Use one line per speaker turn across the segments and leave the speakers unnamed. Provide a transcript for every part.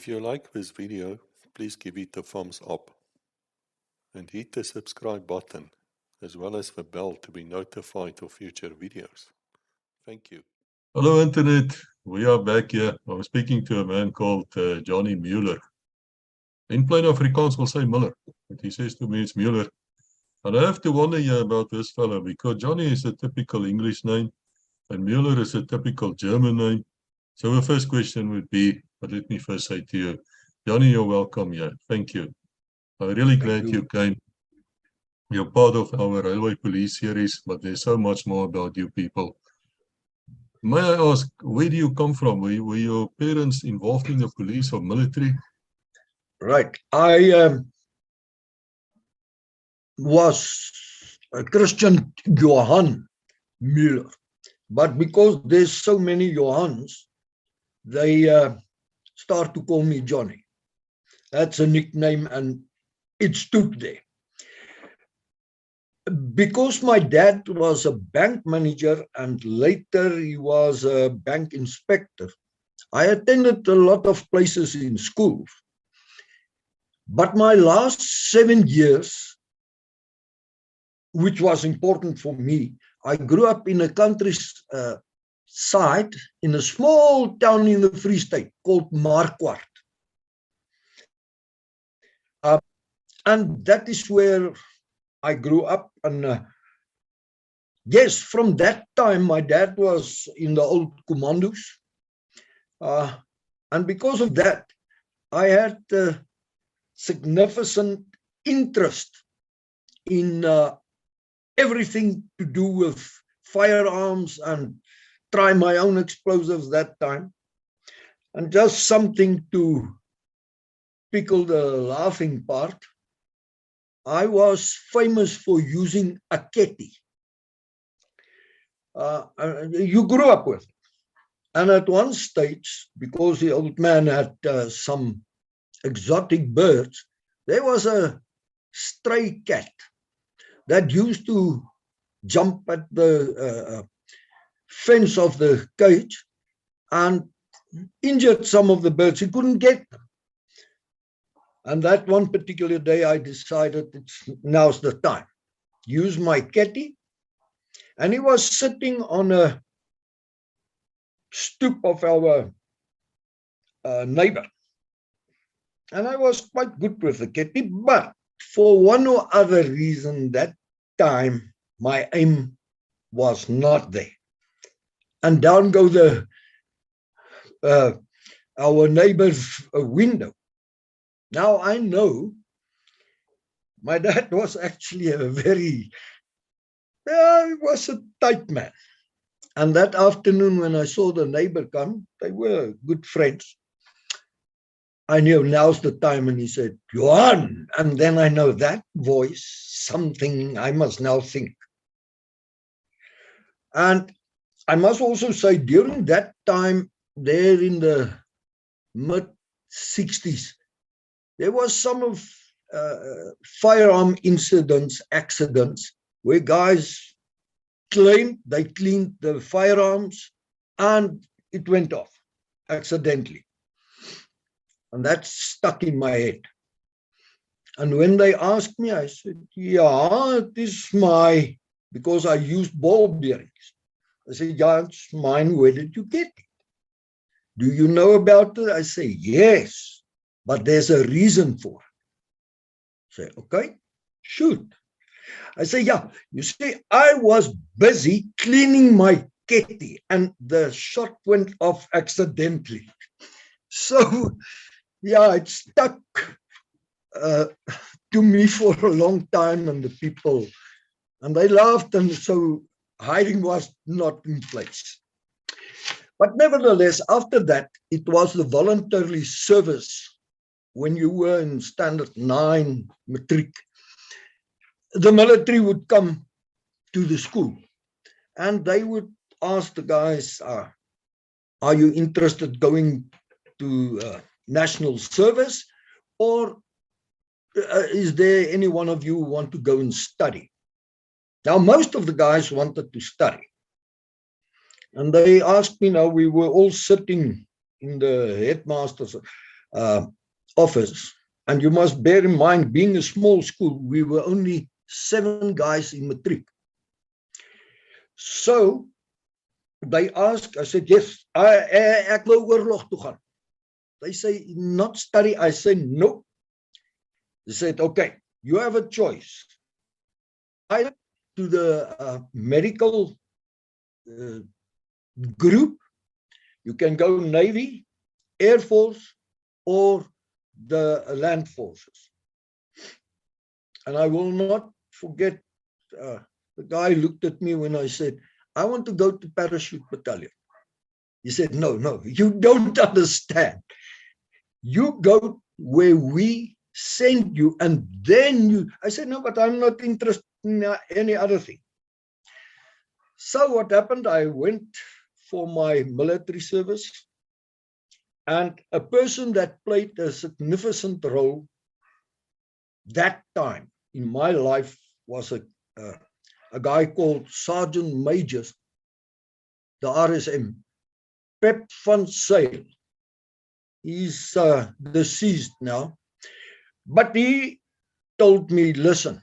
If you like this video, please give it a thumbs up and hit the subscribe button as well as the bell to be notified of future videos. Thank you.
Hello Internet, we are back here. I was speaking to a man called Johnny Müller. In plain Afrikaans we'll say Müller, but he says to me it's Müller. And I have to wonder here about this fellow because Johnny is a typical English name and Müller is a typical German name. So the first question would be, but let me first say to you, Johnny, you're welcome here. Thank you. I'm really glad you came. You're part of our Railway Police series, but there's so much more about you people. May I ask, where do you come from? Were your parents involved in the police or military?
Right. I was a Christian Johann Müller, but because there's so many Johanns, they start to call me Johnny. That's a nickname and it stood there. Because my dad was a bank manager and later he was a bank inspector, I attended a lot of places in school. But my last 7 years, which was important for me, I grew up in a countryside in a small town in the Free State called Marquardt. And that is where I grew up. And yes, from that time, my dad was in the old commandos. And because of that, I had significant interest in everything to do with firearms and try my own explosives that time. And just something to pickle the laughing part, I was famous for using a ketty. You grew up with it. And at one stage, because the old man had some exotic birds, there was a stray cat that used to jump at the fence of the cage and injured some of the birds. He couldn't get them. And that one particular day, I decided now's the time. Use my ketty. And he was sitting on a stoop of our neighbor. And I was quite good with the ketty, but for one or other reason, that time, my aim was not there. And down go our neighbor's window. Now I know my dad was actually a very, he was a tight man. And that afternoon when I saw the neighbor come, they were good friends. I knew now's the time, and he said, Johan, and then I know that voice, something I must now think. And I must also say during that time, there in the mid-60s, there was some of firearm incidents, accidents, where guys claimed they cleaned the firearms and it went off accidentally. And that stuck in my head. And when they asked me, I said, yeah, it is because I used ball bearings. I said, yeah, it's mine. Where did you get it? Do you know about it? I say, yes, but there's a reason for it. I say, okay, shoot. I say, yeah, you see, I was busy cleaning my ketty and the shot went off accidentally. So, yeah, it stuck to me for a long time, and the people, and they laughed, and so hiding was not in place. But nevertheless, after that, it was the voluntary service when you were in standard 9 matric. The military would come to the school and they would ask the guys, are you interested going to national service, or is there any one of you who want to go and study? Now, most of the guys wanted to study. And they asked me, now we were all sitting in the headmaster's, office. And you must bear in mind, being a small school, we were only 7 guys in matric. So they asked, I said, yes, ek wou oorlog toe gaan. They say, not study. I said, no. They said, okay, you have a choice. Either to the medical group, you can go Navy, Air Force, or the land forces. And I will not forget, the guy looked at me when I said, I want to go to parachute battalion. He said, no, you don't understand. You go where we send you, and then you, I said, no, but I'm not interested in any other thing. So what happened, I went for my military service, and a person that played a significant role that time in my life was a guy called Sergeant Major, the RSM, Pep van Zyl. He's deceased now, but he told me, listen,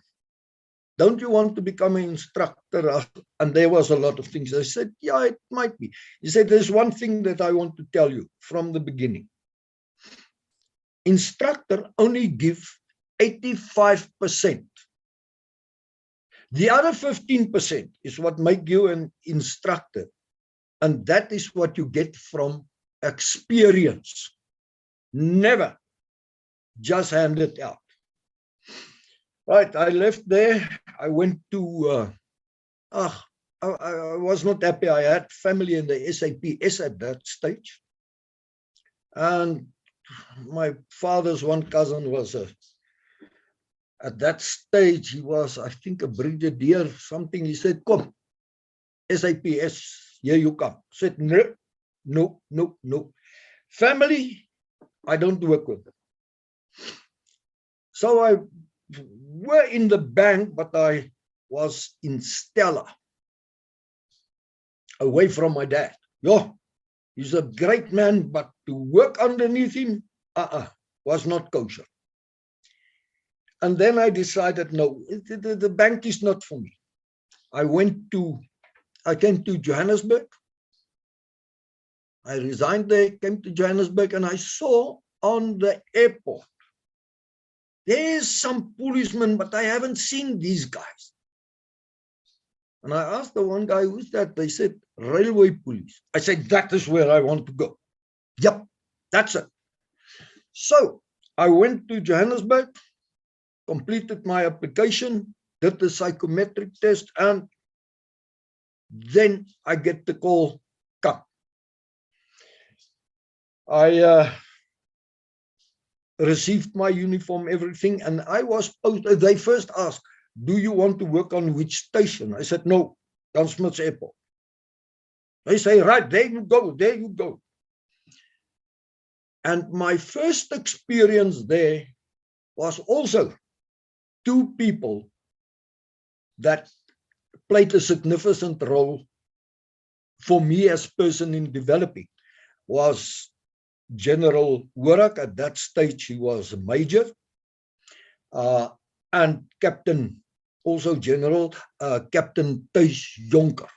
don't you want to become an instructor? And there was a lot of things. I said, yeah, it might be. He said, there's one thing that I want to tell you from the beginning. Instructor only give 85%. The other 15% is what make you an instructor. And that is what you get from experience. Never just hand it out. Right, I left there. I went to, I was not happy. I had family in the SAPS at that stage. And my father's one cousin was at that stage, he was, I think, a brigadier, something. He said, come, SAPS, here you come. I said, no. Family, I don't work with them. So I were in the bank, but I was in Stella, away from my dad. Yeah, he's a great man, but to work underneath him, was not kosher. And then I decided, no, the bank is not for me. I came to Johannesburg. I resigned there, came to Johannesburg, and I saw on the airport, there's some policemen, but I haven't seen these guys. And I asked the one guy, who's that? They said, railway police. I said, that is where I want to go. Yep, that's it. So I went to Johannesburg, completed my application, did the psychometric test, and then I get the call, come. I received my uniform, everything, and I was posted. They first asked, do you want to work on which station? I said, no, Jan Smuts Airport. They say, right, there you go. And my first experience there was also 2 people that played a significant role for me as person in developing. Was General Wurak. At that stage, he was a major, and Captain, also General, Captain Thuis Jonker.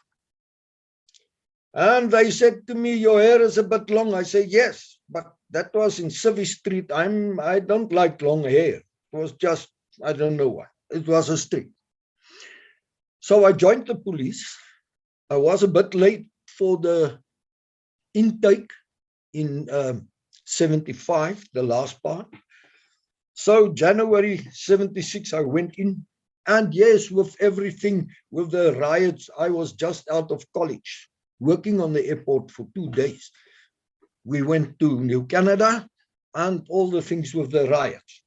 And they said to me, your hair is a bit long. I said, yes, but that was in Civvy Street. I don't like long hair. It was just, I don't know why. It was a street. So I joined the police. I was a bit late for the intake in 75, the last part. So January 76, I went in. And yes, with everything, with the riots, I was just out of college, working on the airport for 2 days. We went to New Canada and all the things with the riots.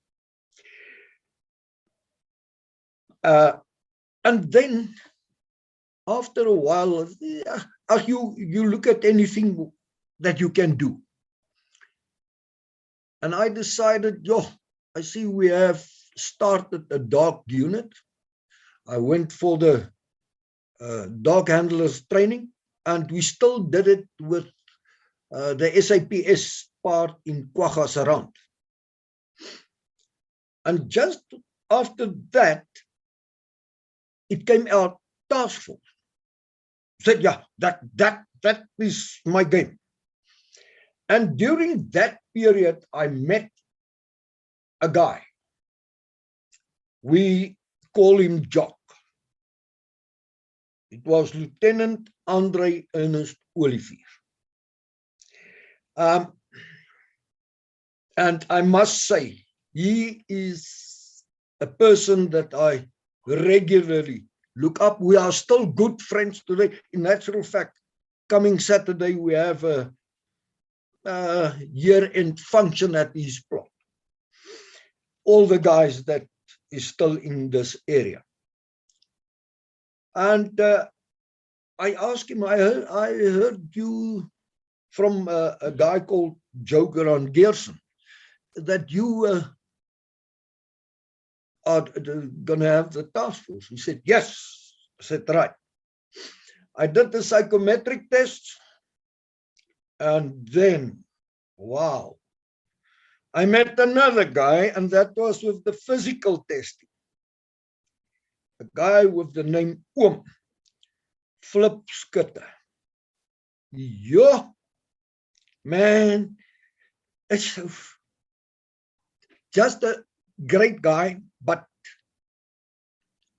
And then, after a while, you look at anything that you can do. And I decided, I see we have started a dog unit. I went for the dog handlers training, and we still did it with the SAPS part in Quaggas around. And just after that, it came out task force. Said, yeah, that is my game. And during that period, I met a guy. We call him Jock. It was Lieutenant Andre Ernest Olivier. And I must say, he is a person that I regularly look up. We are still good friends today. In natural fact, coming Saturday, we have a year-end function at his plot. All the guys that is still in this area. And I asked him, I heard you from a guy called Joker on Geerson, that you are going to have the task force. He said, yes. I said, right. I did the psychometric tests, and then, wow, I met another guy, and that was with the physical testing. A guy with the name Oom, Flip Skutter. Yeah, man, it's just a great guy, but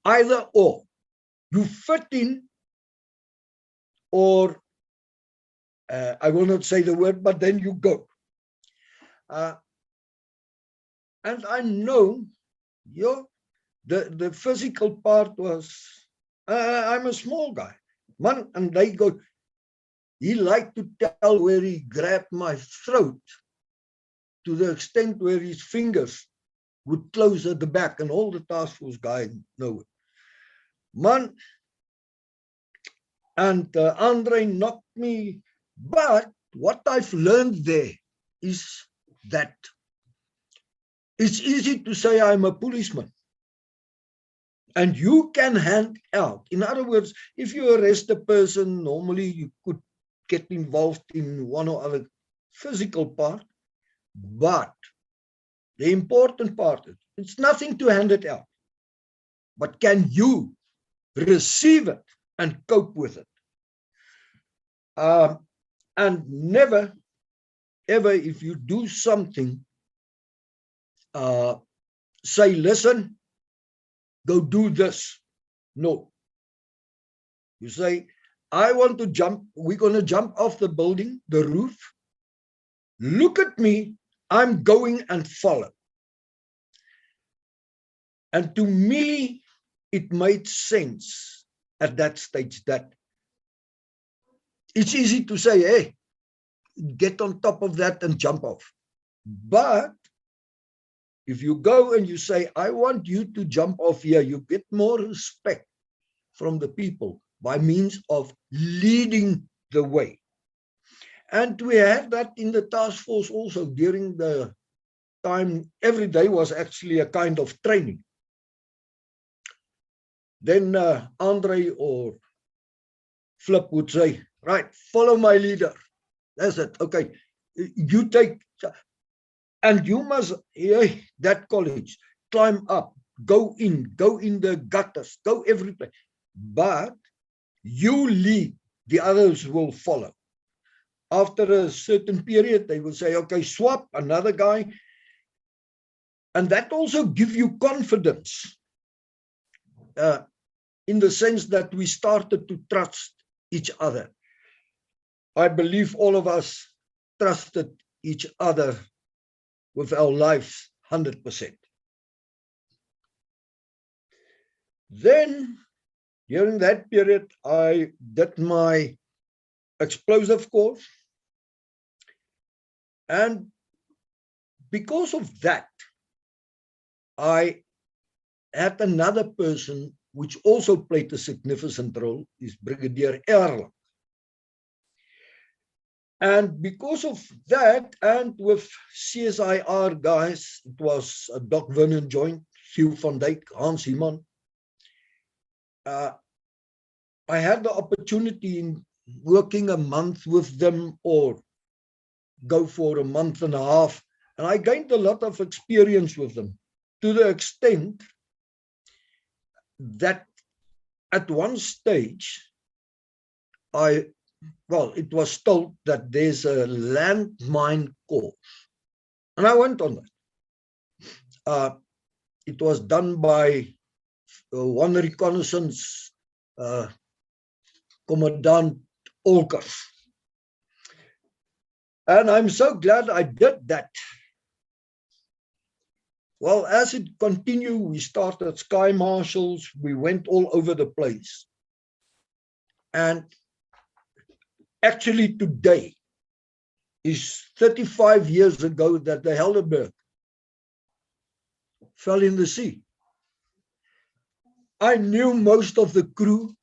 either or, you fit in, or I will not say the word, but then you go. And I know, yeah, the physical part was, I'm a small guy, man, and they go, he liked to tell where he grabbed my throat to the extent where his fingers would close at the back, and all the task force guys know it. Man, and Andre knocked me, but what I've learned there is that it's easy to say I'm a policeman. And you can hand out. In other words, if you arrest a person, normally you could get involved in one or other physical part. But the important part, it's nothing to hand it out. But can you receive it and cope with it? And never, ever, if you do something, say, listen, go do this. No. You say, I want to jump. We're going to jump off the building, the roof. Look at me. I'm going and follow. And to me, it made sense at that stage that it's easy to say, hey, get on top of that and jump off. But if you go and you say, I want you to jump off here, you get more respect from the people by means of leading the way. And we had that in the task force also during the time. Every day was actually a kind of training. Then Andre or Flip would say, right, follow my leader. That's it. Okay, you take, and you must, that college, climb up, go in the gutters, go every place. But you lead, the others will follow. After a certain period, they will say, okay, swap, another guy. And that also gives you confidence in the sense that we started to trust each other. I believe all of us trusted each other with our lives 100%. Then, during that period, I did my explosive course. And because of that, I had another person which also played a significant role, is Brigadier Erlang. And because of that, and with CSIR guys, it was Doc Vernon Joint, Hugh van Dijk, Hans Heeman. I had the opportunity in working a month with them or go for a month and a half, and I gained a lot of experience with them, to the extent that at one stage, it was told that there's a landmine course, and I went on that. It was done by one reconnaissance Commandant Olkers. And I'm so glad I did that. Well, as it continued, we started sky marshals, we went all over the place. And actually today is 35 years ago that the Helderberg fell in the sea. I knew most of the crew.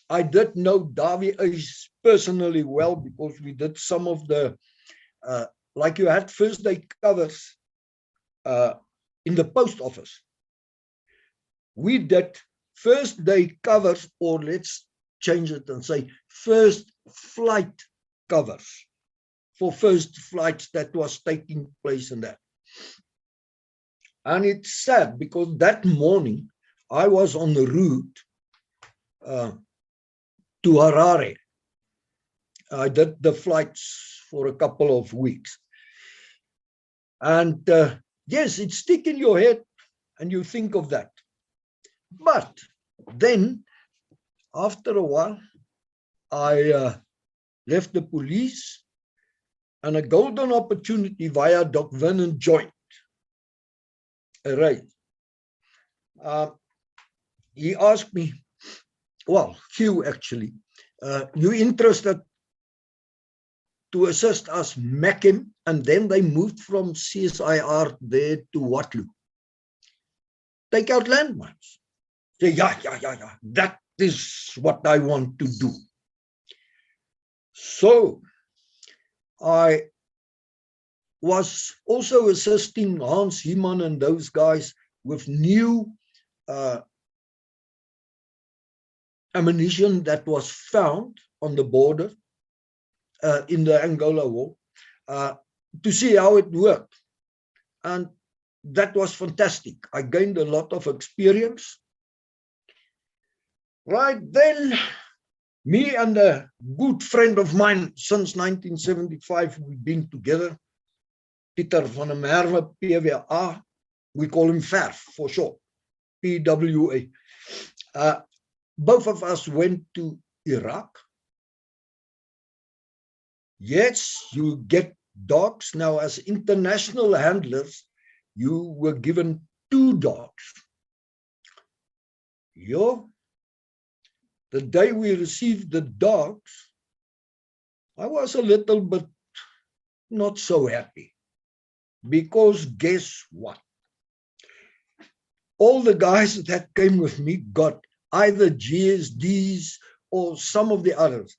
I did know Advertise personally well, because we did some of the, like you had first day covers in the post office. We did first day covers, or let's change it and say first flight covers for first flights that was taking place in that. And it's sad because that morning I was on the route to Harare. I did the flights for a couple of weeks. And yes, it's stick in your head and you think of that. But then, after a while, I left the police, and a golden opportunity via Doc Vernon joined a raid. He asked me, well, Hugh actually, you interested to assist us Mackem? And then they moved from CSIR there to Waterloo. Take out landmines. Say, yeah, that is what I want to do. So I was also assisting Hans Heeman and those guys with new ammunition that was found on the border in the Angola War, to see how it worked. And that was fantastic. I gained a lot of experience. Right then, me and a good friend of mine since 1975, we've been together, Pieter van der Merwe, PWA, we call him Verf for short, PWA. Both of us went to Iraq. Yes, you get dogs. Now, as international handlers, you were given 2 dogs. The day we received the dogs, I was a little bit not so happy, because guess what? All the guys that came with me got either GSDs or some of the others.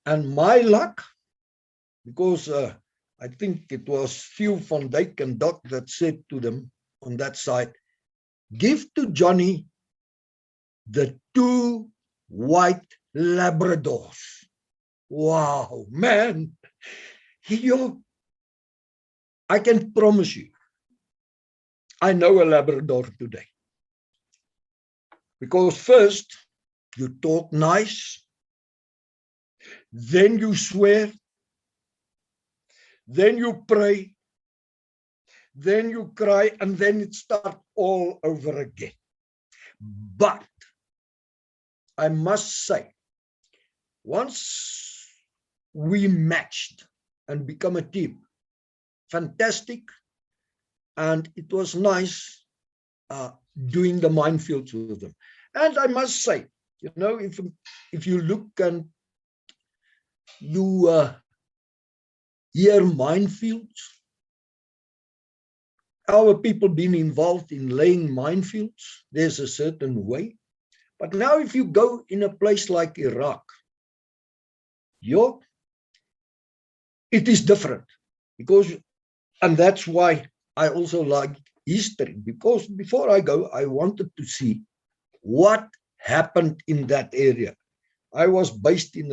And my luck, because I think it was Phil van Dijk and Doc that said to them on that side, give to Johnny the 2 white Labradors. Wow, man. I can promise you, I know a Labrador today. Because first, you talk nice, then you swear, then you pray, then you cry, and then it starts all over again. But I must say, once we matched and become a team, fantastic, and it was nice doing the minefields with them. And I must say, you know, if you look and you hear minefields, our people being involved in laying minefields, there's a certain way. But now if you go in a place like Iraq, it is different. And that's why I also like history, because before I go, I wanted to see what happened in that area. I was based in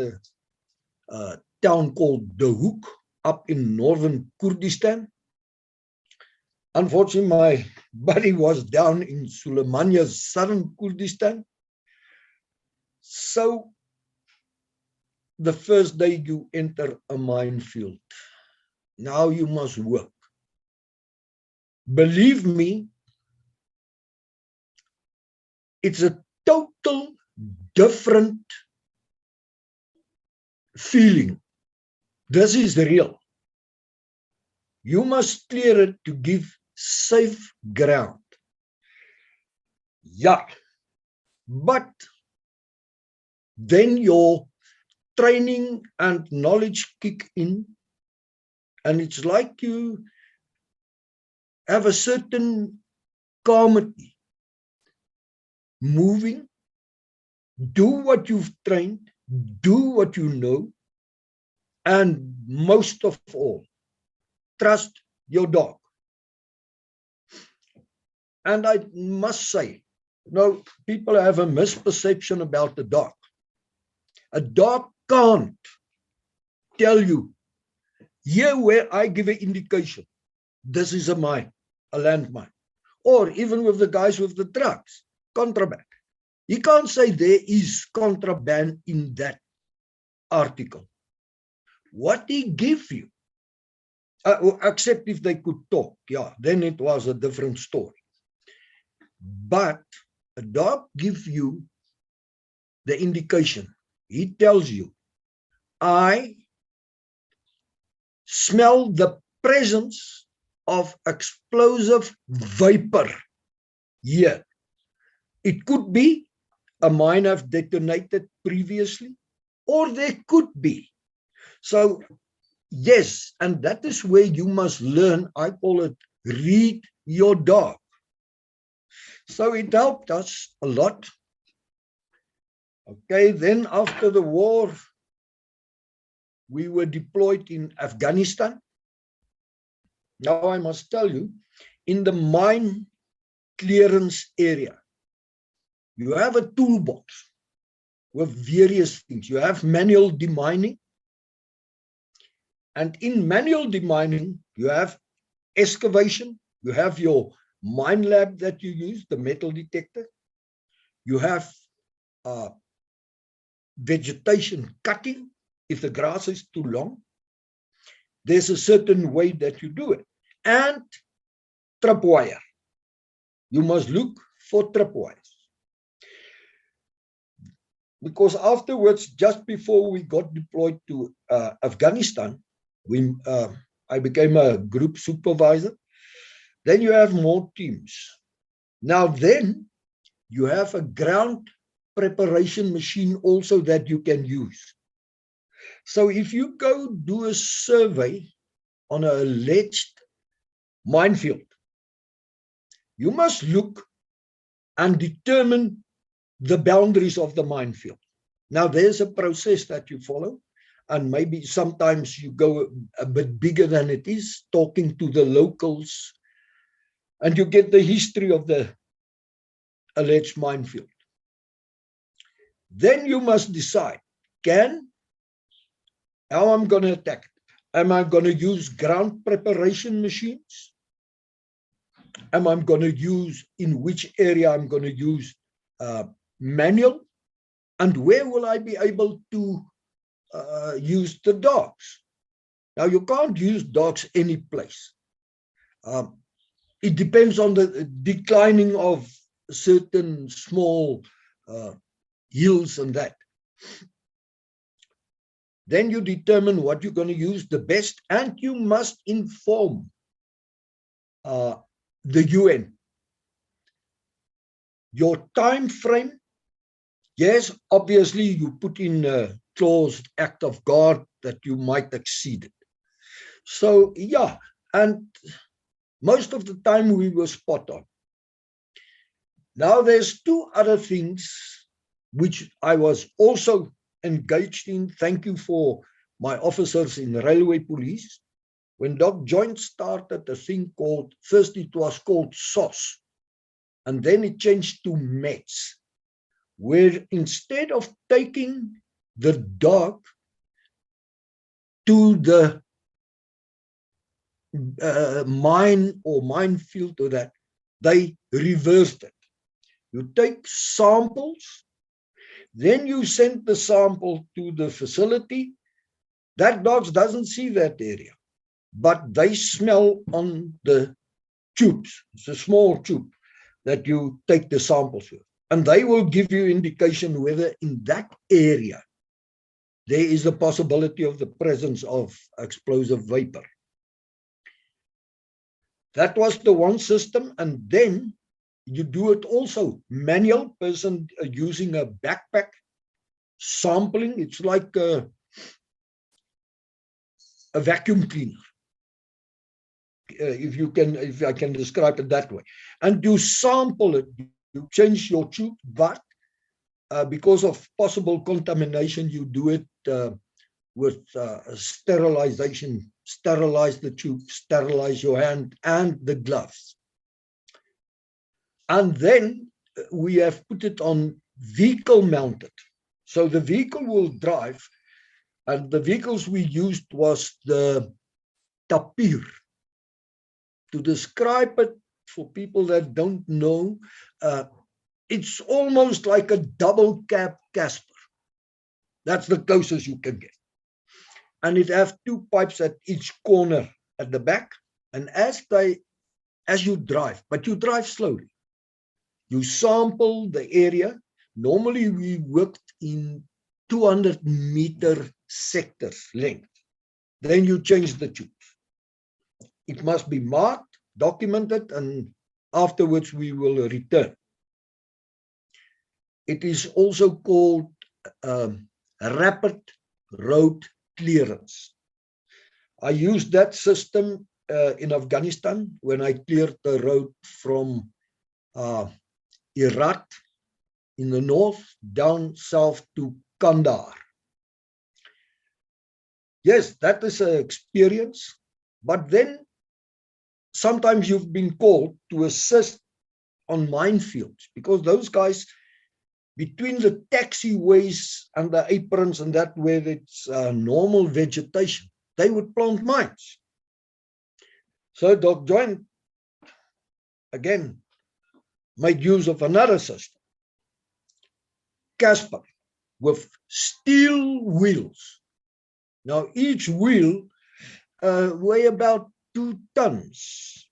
a town called De Hoek up in northern Kurdistan. Unfortunately, my buddy was down in Suleimania's southern Kurdistan. So the first day you enter a minefield, now you must work. Believe me, it's a total different feeling. This is real. You must clear it to give safe ground. Yeah, but then your training and knowledge kick in, and it's like you have a certain calmity, moving, do what you've trained, do what you know, and most of all, trust your dog. And I must say, people have a misperception about the dog. A dog can't tell you, here where I give an indication, this is a mine, a landmine. Or even with the guys with the trucks, contraband. He can't say there is contraband in that article. What he give you, except if they could talk, yeah, then it was a different story. But a dog gives you the indication. He tells you, I smell the presence of explosive vapor here. It could be a mine have detonated previously, or there could be. So, yes, and that is where you must learn, I call it, read your dog. So it helped us a lot. Okay, then after the war, we were deployed in Afghanistan. Now I must tell you, in the mine clearance area, you have a toolbox with various things. You have manual demining. And in manual demining, you have excavation. You have your mine lab that you use, the metal detector. You have vegetation cutting if the grass is too long. There's a certain way that you do it. And tripwire. You must look for tripwires. Because afterwards, just before we got deployed to Afghanistan, I became a group supervisor. Then you have more teams. Now then, you have a ground preparation machine also that you can use. So if you go do a survey on an alleged minefield, you must look and determine the boundaries of the minefield. Now there's a process that you follow, and maybe sometimes you go a bit bigger than it is, talking to the locals, and you get the history of the alleged minefield. Then you must decide, how I'm going to attack it. Am I going to use ground preparation machines? Am I going to use, in which area I'm going to use manual? And where will I be able to use the dogs? Now, you can't use dogs any place. It depends on the declining of certain small hills and that. Then you determine what you're going to use the best, and you must inform the UN. Your time frame, yes, obviously you put in a clause, act of God, that you might exceed it. So, yeah, and most of the time we were spot on. Now there's two other things which I was also engaged in. Thank you for my officers in the railway police. When Doc Joint started a thing called, first it was called SOS, and then it changed to METS, where instead of taking the dog to the mine or minefield, or that, they reversed it. You take samples, then you send the sample to the facility. That dogs doesn't see that area, but they smell on the tubes. It's a small tube that you take the samples with, and they will give you indication whether in that area there is a possibility of the presence of explosive vapor. That was the one system, and then you do it also manual, person using a backpack, sampling. It's like a vacuum cleaner, if I can describe it that way. And you sample it, you change your tube, but because of possible contamination, you do it with sterilization. Sterilize the tube, sterilize your hand and the gloves. And then we have put it on vehicle mounted. So the vehicle will drive, and the vehicles we used was the tapir. To describe it for people that don't know, it's almost like a double cab Casper. That's the closest you can get. And it has two pipes at each corner at the back. And as you drive, but you drive slowly, you sample the area. Normally we worked in 200-meter sectors length. Then you change the tubes. It must be marked, documented, and afterwards we will return. It is also called rapid road clearance. I used that system in Afghanistan when I cleared the road from Iraq in the north down south to Kandahar. Yes, that is an experience, but then sometimes you've been called to assist on minefields, because those guys, between the taxiways and the aprons and that where it's normal vegetation, they would plant mines. So Doc Joint, again, made use of another system, Casper, with steel wheels. Now each wheel weigh about 2 tons,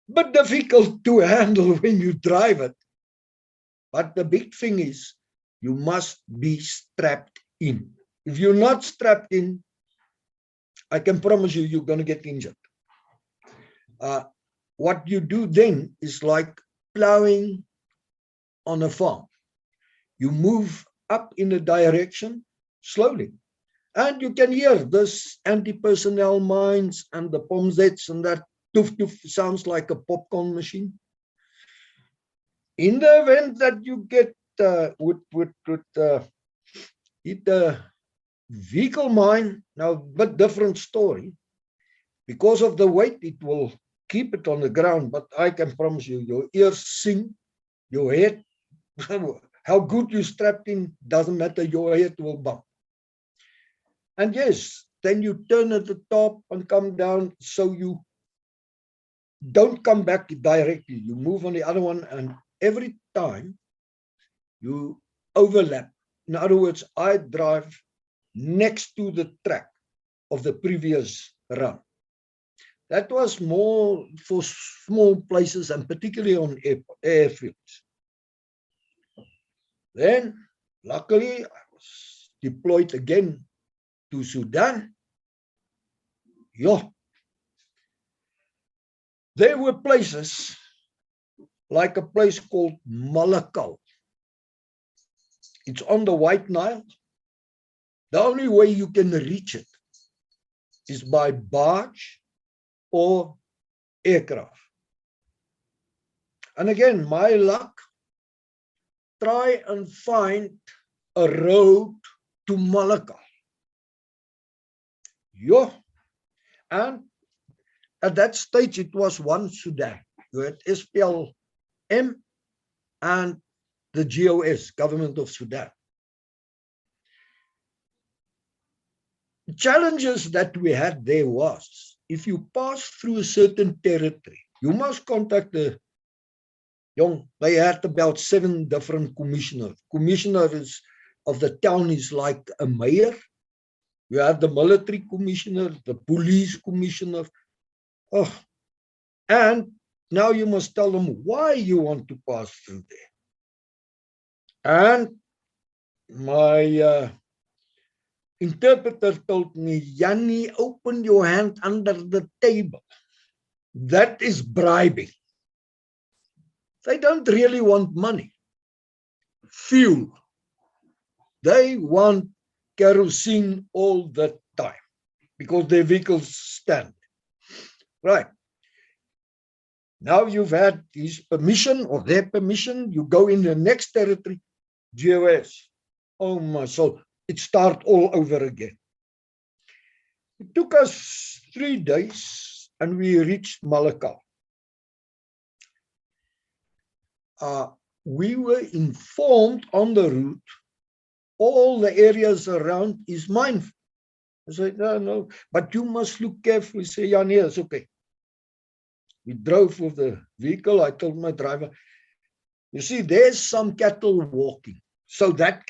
but difficult to handle when you drive it. But the big thing is, you must be strapped in. If you're not strapped in, I can promise you, you're going to get injured. What you do then is like plowing on a farm. You move up in a direction slowly. And you can hear this anti-personnel mines and the pomzets and that toof-toof sounds like a popcorn machine. In the event that you get hit a vehicle mine, now a bit different story. Because of the weight, it will keep it on the ground, but I can promise you, your ears sing, your head, how good you strapped in, doesn't matter, your head will bump. And yes, then you turn at the top and come down, so you don't come back directly. You move on the other one, and every time you overlap. In other words, I drive next to the track of the previous run. That was more for small places and particularly on airfields. Then, luckily, I was deployed again to Sudan. Yeah. There were places like a place called Malakal. It's on the White Nile. The only way you can reach it is by barge or aircraft. And again, my luck, try and find a road to Malakal. Yeah. And at that stage, it was one Sudan. You had SPLM and the GOS, Government of Sudan. challenges that we had there was, if you pass through a certain territory, you must contact the they had about 7 different commissioners. Commissioners of the town is like a mayor. You have the military commissioner, the police commissioner. Oh, and now you must tell them why you want to pass through there. And my interpreter told me, Yanni, open your hand under the table. That is bribing. They don't really want money. Fuel. They want kerosene all the time because their vehicles stand. Right. Now you've had his permission or their permission. You go in the next territory. GOS. Oh my soul. It starts all over again. It took us 3 days and we reached Malakal. We were informed on the route, all the areas around is minefield. I said, no, but you must look carefully. Say, yeah, yeah, it's okay. We drove with the vehicle. I told my driver, you see, there's some cattle walking. So that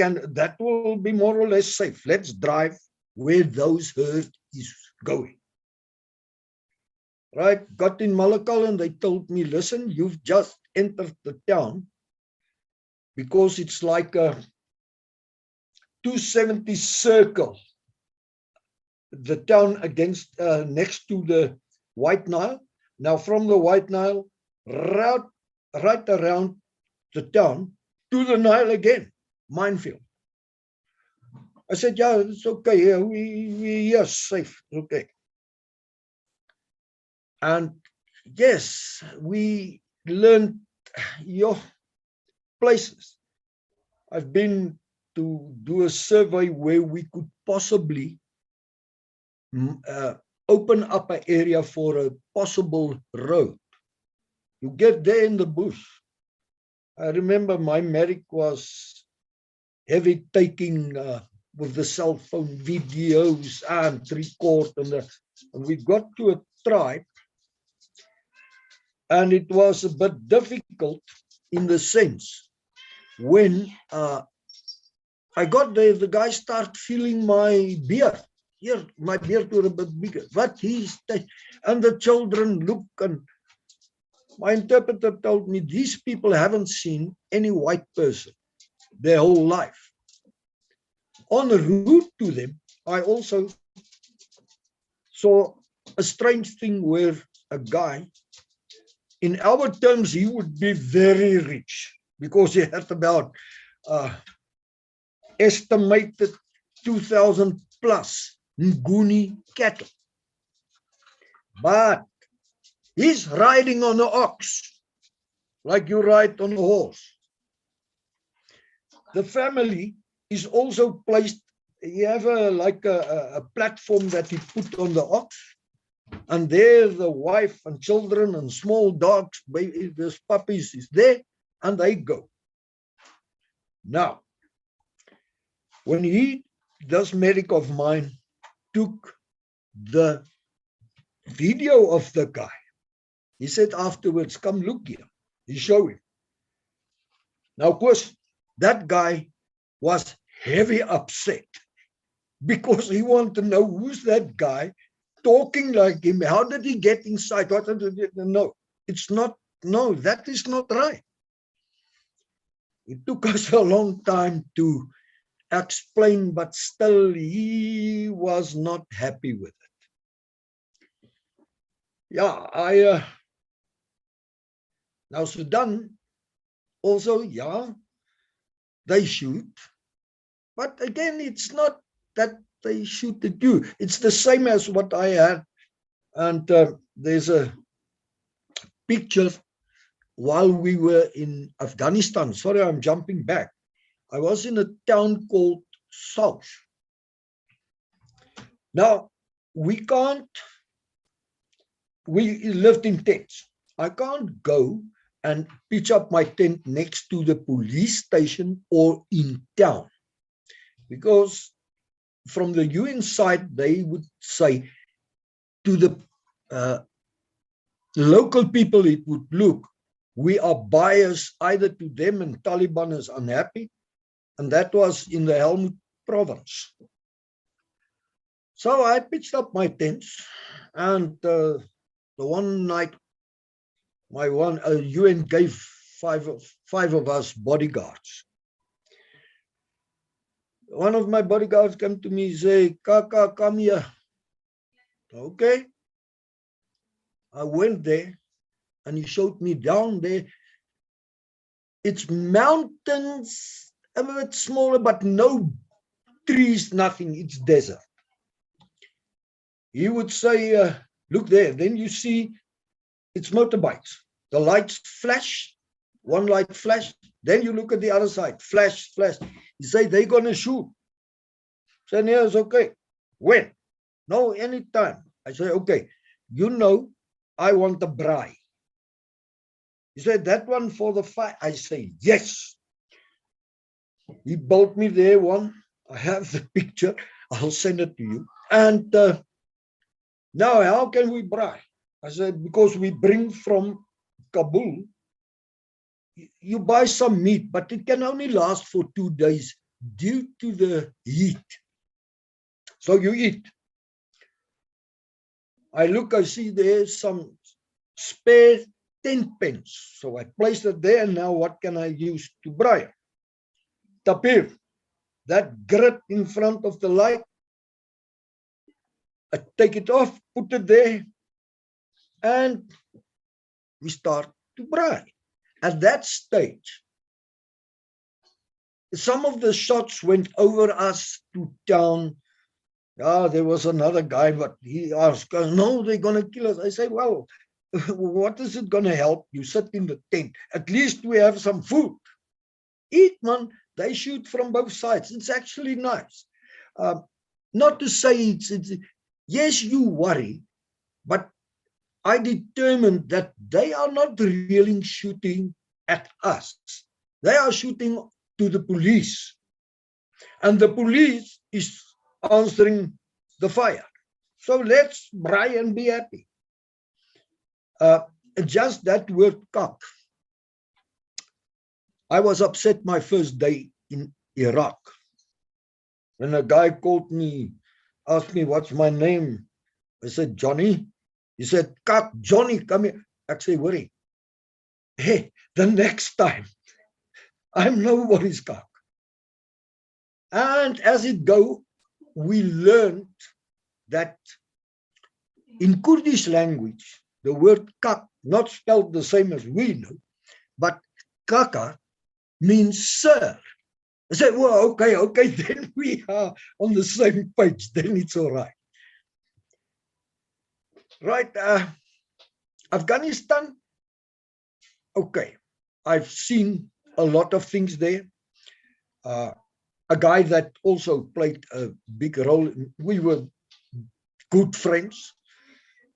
will be more or less safe. Let's drive where those herd is going. Right? Got in Malakal and they told me, listen, you've just entered the town because it's like a 270 circle. The town against next to the White Nile. Now from the White Nile, right around the town to the Nile again, minefield. I said, yeah, it's okay. Yeah, we safe. Okay. And yes, we learned your places. I've been to do a survey where we could possibly open up an area for a possible road. You get there in the bush. I remember my medic was heavy taking with the cell phone videos and record, and we got to a tribe, and it was a bit difficult in the sense when I got there, the guy started feeling my beard. Here, my beard was a bit bigger. But and the children look, and my interpreter told me these people haven't seen any white person their whole life. On the route to them, I also saw a strange thing where a guy, in our terms, he would be very rich because he had about estimated 2,000 plus Nguni cattle. But he's riding on an ox, like you ride on a horse. The family is also placed, you have a platform that he put on the ox, and there the wife and children and small dogs, babies, puppies is there, and they go. Now, when this medic of mine took the video of the guy, he said afterwards, come look here. He showed him. Now, of course, that guy was heavy upset because he wanted to know who's that guy talking like him. How did he get inside? No, it's not. No, that is not right. It took us a long time to explain, but still he was not happy with it. Yeah, now Sudan also, yeah, they shoot. But again, it's not that they shoot at you. It's the same as what I had. And there's a picture while we were in Afghanistan. Sorry, I'm jumping back. I was in a town called South. Now, we lived in tents. I can't go and pitch up my tent next to the police station or in town, because from the UN side, they would say to the local people, it would look, we are biased either to them and Taliban is unhappy. And that was in the Helmut province. So I pitched up my tents, and the one night, my UN gave five of us bodyguards. One of my bodyguards came to me and said, Kaka, come here. Okay. I went there, and he showed me down there. It's mountains, a bit smaller, but no trees, nothing. It's desert. He would say, look there. Then you see it's motorbikes. The lights flash, one light flash. Then you look at the other side, flash, flash. You say, they're going to shoot. I said, yeah, it's okay. When? No, anytime. I say, okay, you know, I want the braai. He said, that one for the fire? I say, yes. He bought me there one. I have the picture. I'll send it to you. And now, how can we braai? I said, because we bring from Kabul. You buy some meat, but it can only last for 2 days due to the heat. So you eat. I look, I see there's some spare 10 pence. So I placed it there. And now what can I use to braai? Tapir, that grit in front of the light, I take it off, put it there, and we start to braai. At that stage, some of the shots went over us to town. There was another guy, but he asked, no, they're going to kill us. I say, well, what is it going to help? You sit in the tent. At least we have some food. Eat, man. They shoot from both sides. It's actually nice. Not to say it's yes, you worry, but I determined that they are not really shooting at us. They are shooting to the police. And the police is answering the fire. So let's braai and be happy. Just that word cock. I was upset my first day in Iraq. When a guy called me, asked me, what's my name? I said, Johnny. He said, Kak, Johnny, come here. I say, worry. Hey, the next time, I'm nobody's cock. And as it go, we learned that in Kurdish language, the word kak, not spelled the same as we know, but kaka means sir. I said, well, okay, then we are on the same page, then it's all right. Right, Afghanistan, okay, I've seen a lot of things there. A guy that also played a big role, we were good friends,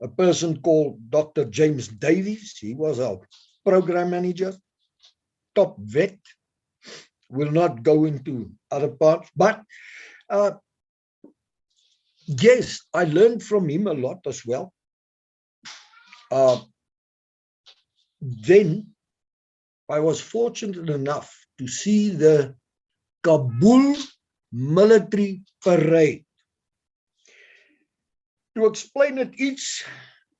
a person called Dr. James Davies. He was our program manager, top vet. Will not go into other parts, but yes, I learned from him a lot as well. Then I was fortunate enough to see the Kabul military parade. To explain it, each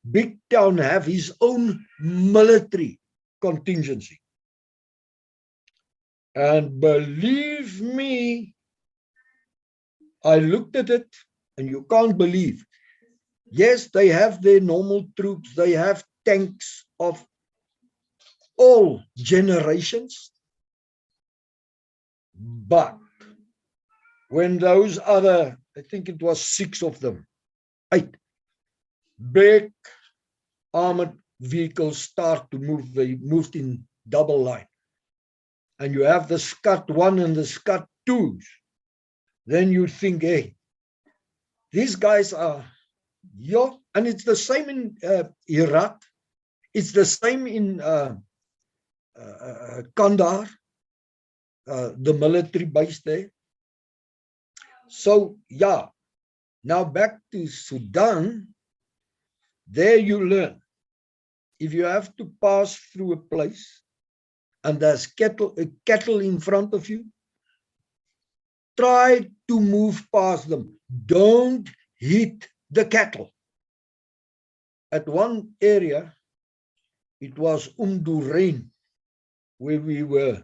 big town have his own military contingency. And believe me, I looked at it and you can't believe. Yes, they have their normal troops. They have tanks of all generations. But when those other, I think it was 6 of them, 8 big armored vehicles start to move, they moved in double line. And you have the Scud 1 and the Scud 2s. Then you think, hey, these guys are, yeah, and it's the same in Iraq. It's the same in Kandahar, the military base there. So, yeah, now back to Sudan. There you learn. If you have to pass through a place and there's cattle in front of you, try to move past them. Don't hit the cattle. At one area, it was Umdurrain, where we were.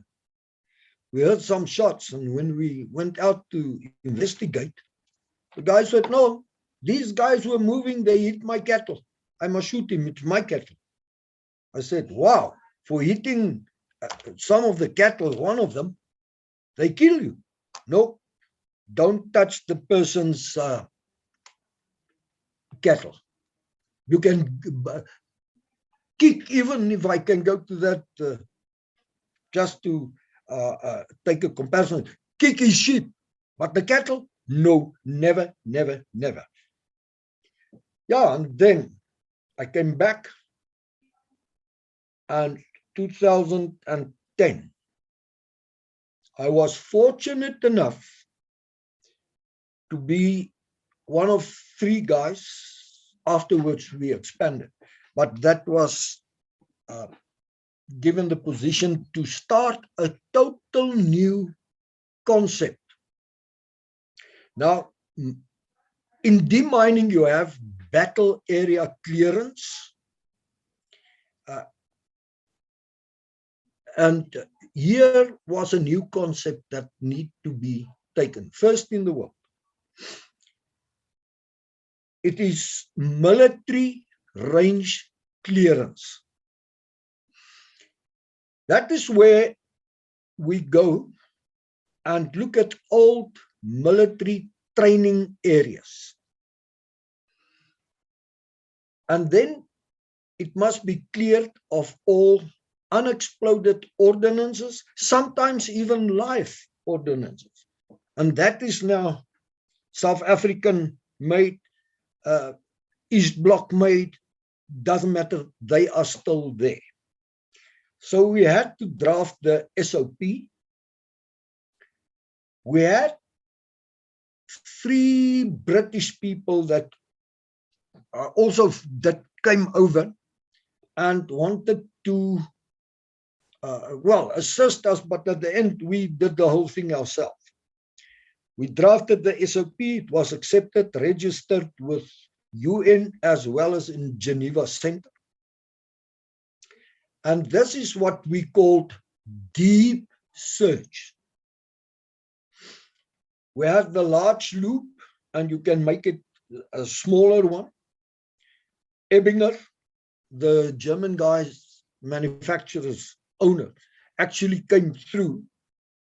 We heard some shots, and when we went out to investigate, the guy said, no, these guys were moving, they hit my cattle. I must shoot him, it's my cattle. I said, wow, for hitting some of the cattle, one of them, they kill you. No, don't touch the person's cattle. You can kick, even if I can go to that, just to take a comparison, kick his sheep, but the cattle, no, never, never, never. Yeah, and then I came back, and 2010, I was fortunate enough to be one of 3 guys. Afterwards, we expanded, but that was given the position to start a total new concept. Now, in demining, you have battle area clearance. And here was a new concept that need to be taken, first in the world. It is military range clearance. That is where we go and look at old military training areas. And then it must be cleared of all unexploded ordnances, sometimes even live ordnances. And that is now South African made, East Bloc made, doesn't matter, they are still there. So we had to draft the SOP. We had 3 British people that also that came over and wanted to assist us, but at the end we did the whole thing ourselves. We drafted the SOP, it was accepted, registered with UN as well as in Geneva Center. And this is what we called deep search. We have the large loop, and you can make it a smaller one. Ebinger, the German guys, manufacturer's owner, actually came through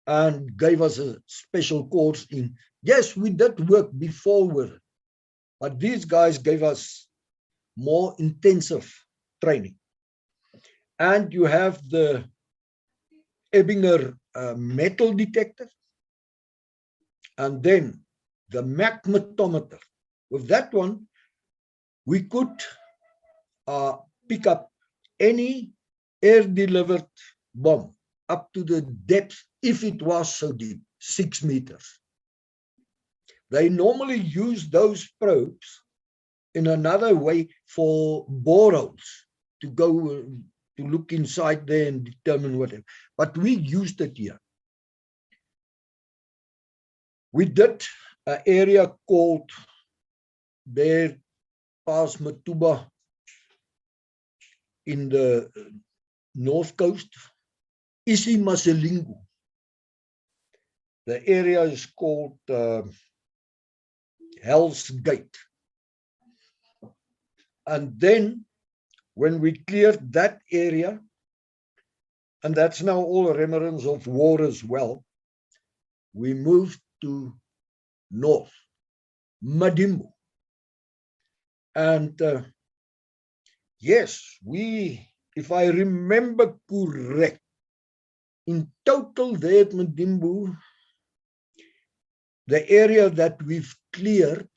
and gave us a special course in, yes, we did work before with it, but these guys gave us more intensive training. And you have the Ebinger metal detector, and then the magnetometer. With that one, we could pick up any air-delivered bomb up to the depth, if it was so deep, 6 meters. They normally use those probes in another way for boreholes, to go to look inside there and determine whatever. But we used it here. We did an area called there past Matuba in the north coast, Isimaselingu. The area is called Hell's Gate. And then when we cleared that area, and that's now all remnants of war as well, we moved to north, Madimbo. And yes, if I remember correct, in total there at Madimbo, the area that we've cleared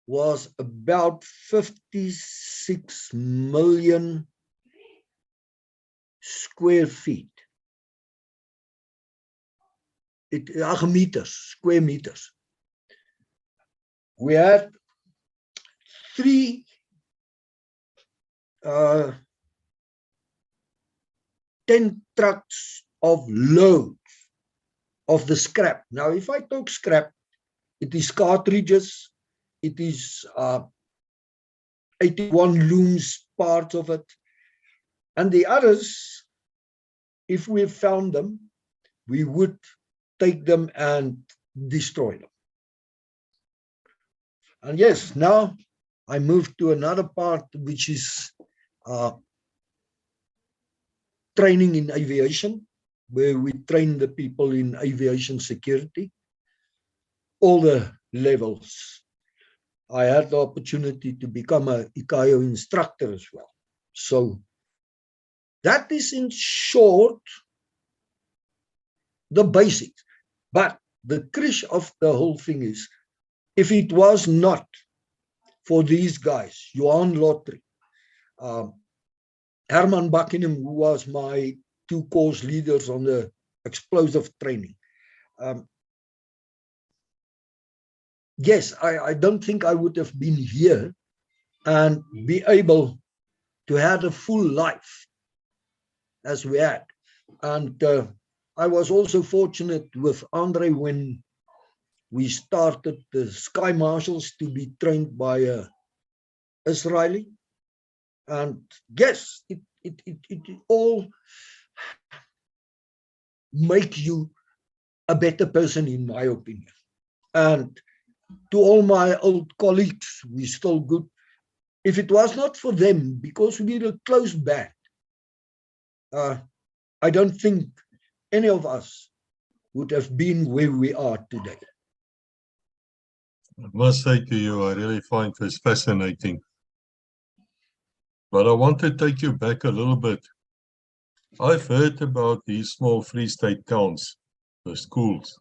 was about 56 million square feet. meters, square meters. We had 3 10 trucks of loads of the scrap. Now, if I talk scrap, it is cartridges, it is 81 looms, parts of it. And the others, if we found them, we would take them and destroy them. And yes, now I moved to another part, which is training in aviation, where we train the people in aviation security, all the levels. I had the opportunity to become an ICAO instructor as well. So that is, in short, the basics. But the crush of the whole thing is, if it was not for these guys, Johan Lottery, Herman Buckingham, who was my 2 course leaders on the explosive training. Yes, I don't think I would have been here and be able to have a full life as we had. And I was also fortunate with Andre when we started the Sky Marshals to be trained by Israeli. And yes, it all make you a better person, in my opinion. And to all my old colleagues, we're still good. If it was not for them, because we're a close band, I don't think any of us would have been where we are today.
I must say to you, I really find this fascinating. But I want to take you back a little bit. I've heard about these small Free State towns, the schools,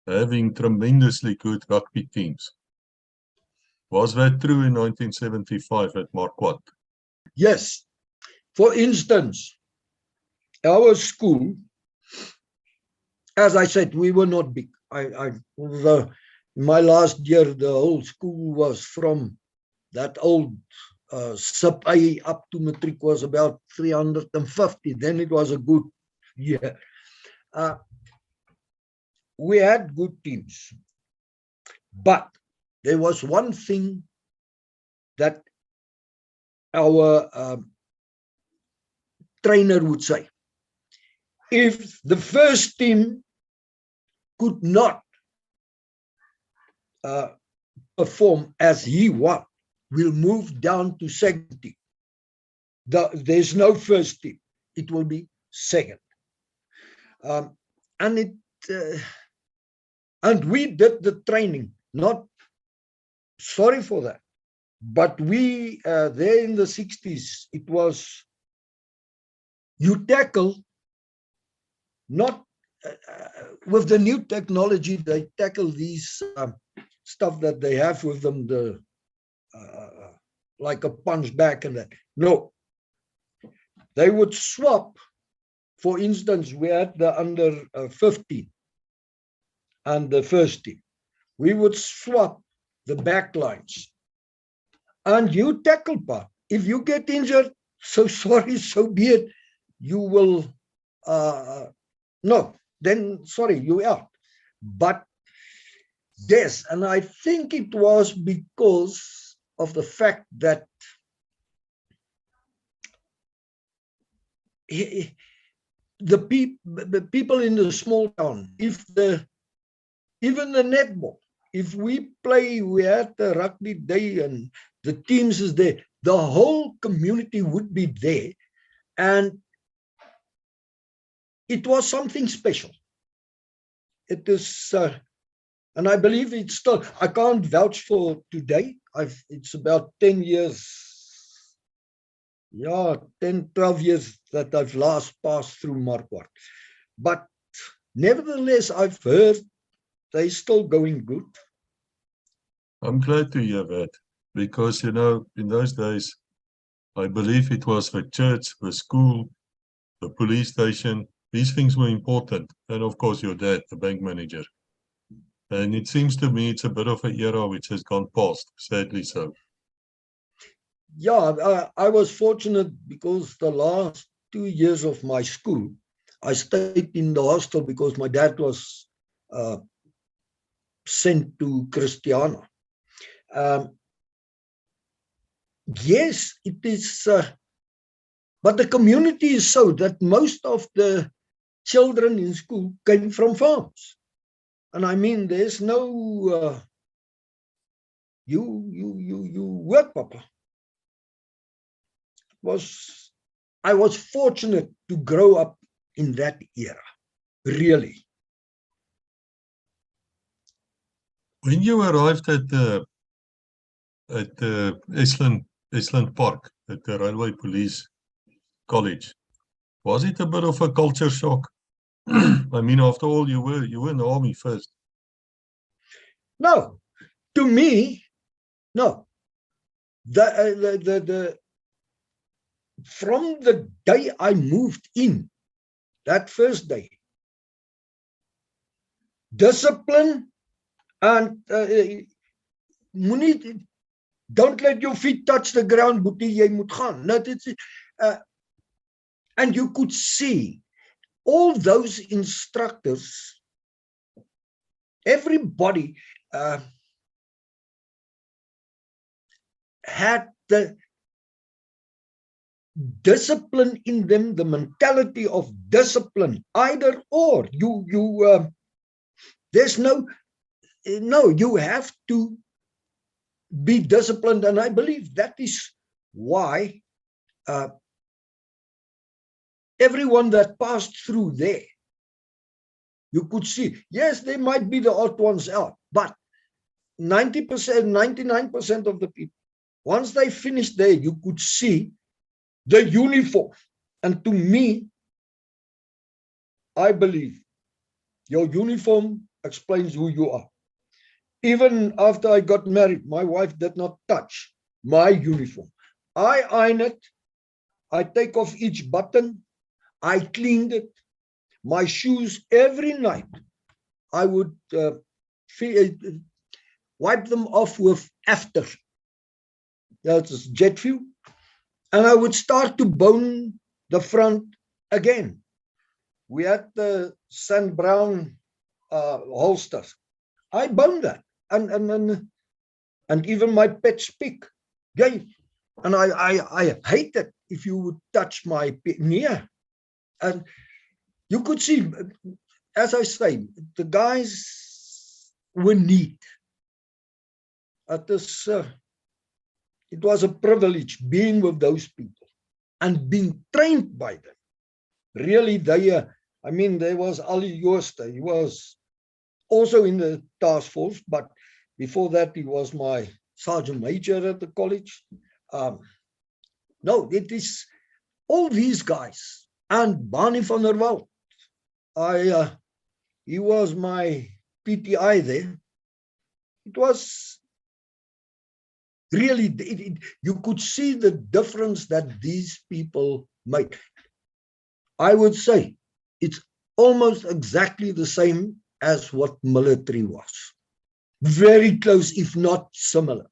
having tremendously good rugby teams. Was that true in 1975 at Marquardt?
Yes. For instance, our school, as I said, we were not big. My last year, the whole school was from that old sub A up to matric was about 350. Then it was a good year. We had good teams, but there was one thing that our trainer would say: if the first team could not perform as he wants, we'll move down to second team. There's no first team; it will be second. And we did the training. Not sorry for that, but we there in the 60s, it was you tackle not with the new technology. They tackle these stuff that they have with them, the like a punch back and that. No, they would swap. For instance, we had the under 15 and the first team. We would swap the back lines. And you tackle part. If you get injured, so sorry, so be it. You will, no, then sorry, you're out. But yes, and I think it was because of the fact that the people in the small town, even the netball, if we play, we had the rugby day and the teams is there, the whole community would be there. And it was something special. It is, and I believe it's still, I can't vouch for today. It's about 10 years, 10, 12 years that I've last passed through Marquardt. But nevertheless, I've heard they're still going good.
I'm glad to hear that, because, you know, in those days, I believe it was the church, the school, the police station, these things were important. And of course, your dad, the bank manager. And it seems to me it's a bit of an era which has gone past, sadly so.
Yeah, I was fortunate because the last 2 years of my school, I stayed in the hostel because my dad was sent to Christiana. Yes, it is, but the community is so that most of the children in school came from farms. And I mean, there's no, you work, Papa. I was fortunate to grow up in that era, really.
When you arrived at Esland Park, at the Railway Police College, was it a bit of a culture shock? I mean, after all, you were in the army first.
No, to me, no. From the day I moved in, that first day, discipline and don't let your feet touch the ground, boetie, jy moet gaan. And you could see all those instructors, everybody had the discipline in them, the mentality of discipline, either or. There's no, you have to be disciplined. And I believe that is why everyone that passed through there, you could see, yes, there might be the odd ones out, but 90%, 99% of the people, once they finished there, you could see the uniform. And to me, I believe your uniform explains who you are. Even after I got married, my wife did not touch my uniform. I iron it. I take off each button. I cleaned it. My shoes every night, I would wipe them off with after. That's jet fuel. And I would start to bone the front again. We had the sand brown holsters. I boned that. And even my pet's pick. Yeah. And I hate it if you would touch my pick. Yeah. And you could see, as I say, the guys were neat. It was a privilege being with those people and being trained by them. Really, there was Ali Jooste. He was also in the task force, but before that, he was my sergeant major at the college. No, it is all these guys. And Barney van der Walt, he was my PTI there. It was really, you could see the difference that these people made. I would say it's almost exactly the same as what military was. Very close, if not similar.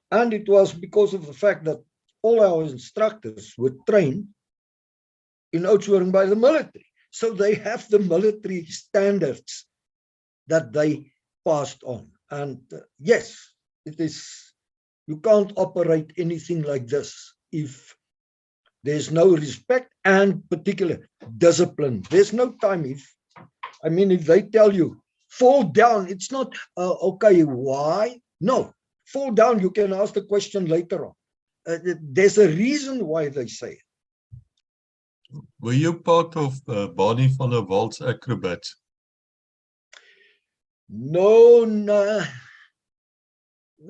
And it was because of the fact that all our instructors were trained in Oudtshoorn by the military. So they have the military standards that they passed on. And yes, it is, you can't operate anything like this if there's no respect and particular discipline. There's no time. If they tell you, fall down, it's not, okay, why? No, fall down, you can ask the question later on. There's a reason why they say it.
Were you part of Barney van der Walt's acrobats?
No.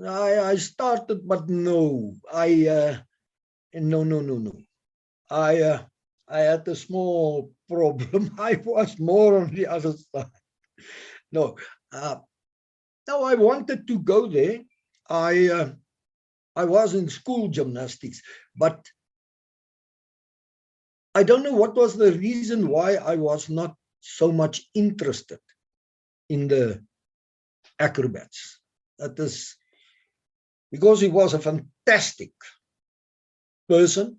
I started, but no. No. I had a small problem. I was more on the other side. No, I wanted to go there. I was in school gymnastics, but I don't know what was the reason why I was not so much interested in the acrobats. That is because he was a fantastic person,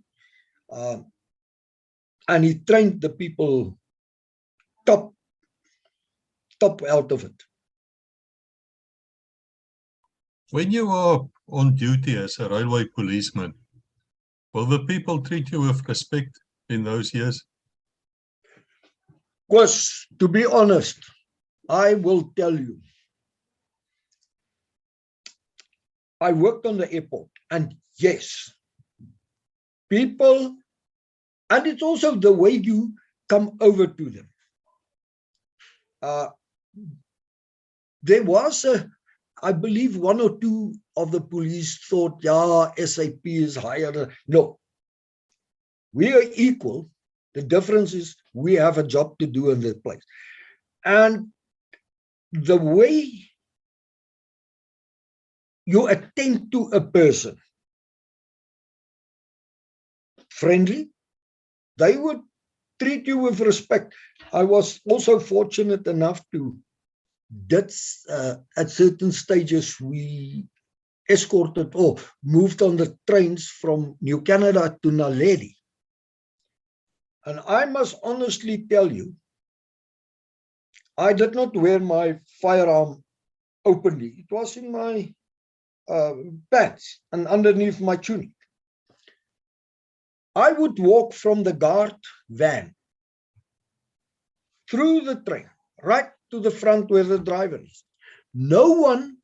and he trained the people top out of it.
When you are on duty as a railway policeman, will the people treat you with respect in those years?
Because, to be honest, I will tell you, I worked on the airport, and yes, people, and it's also the way you come over to them. There was I believe one or two of the police thought, yeah, SAP is higher. No, we are equal. The difference is we have a job to do in that place. And the way you attend to a person, friendly, they would treat you with respect. I was also fortunate enough to at certain stages we escorted or moved on the trains from New Canada to Naledi. And I must honestly tell you, I did not wear my firearm openly. It was in my pants and underneath my tunic. I would walk from the guard van through the train, right to the front where the driver is. No one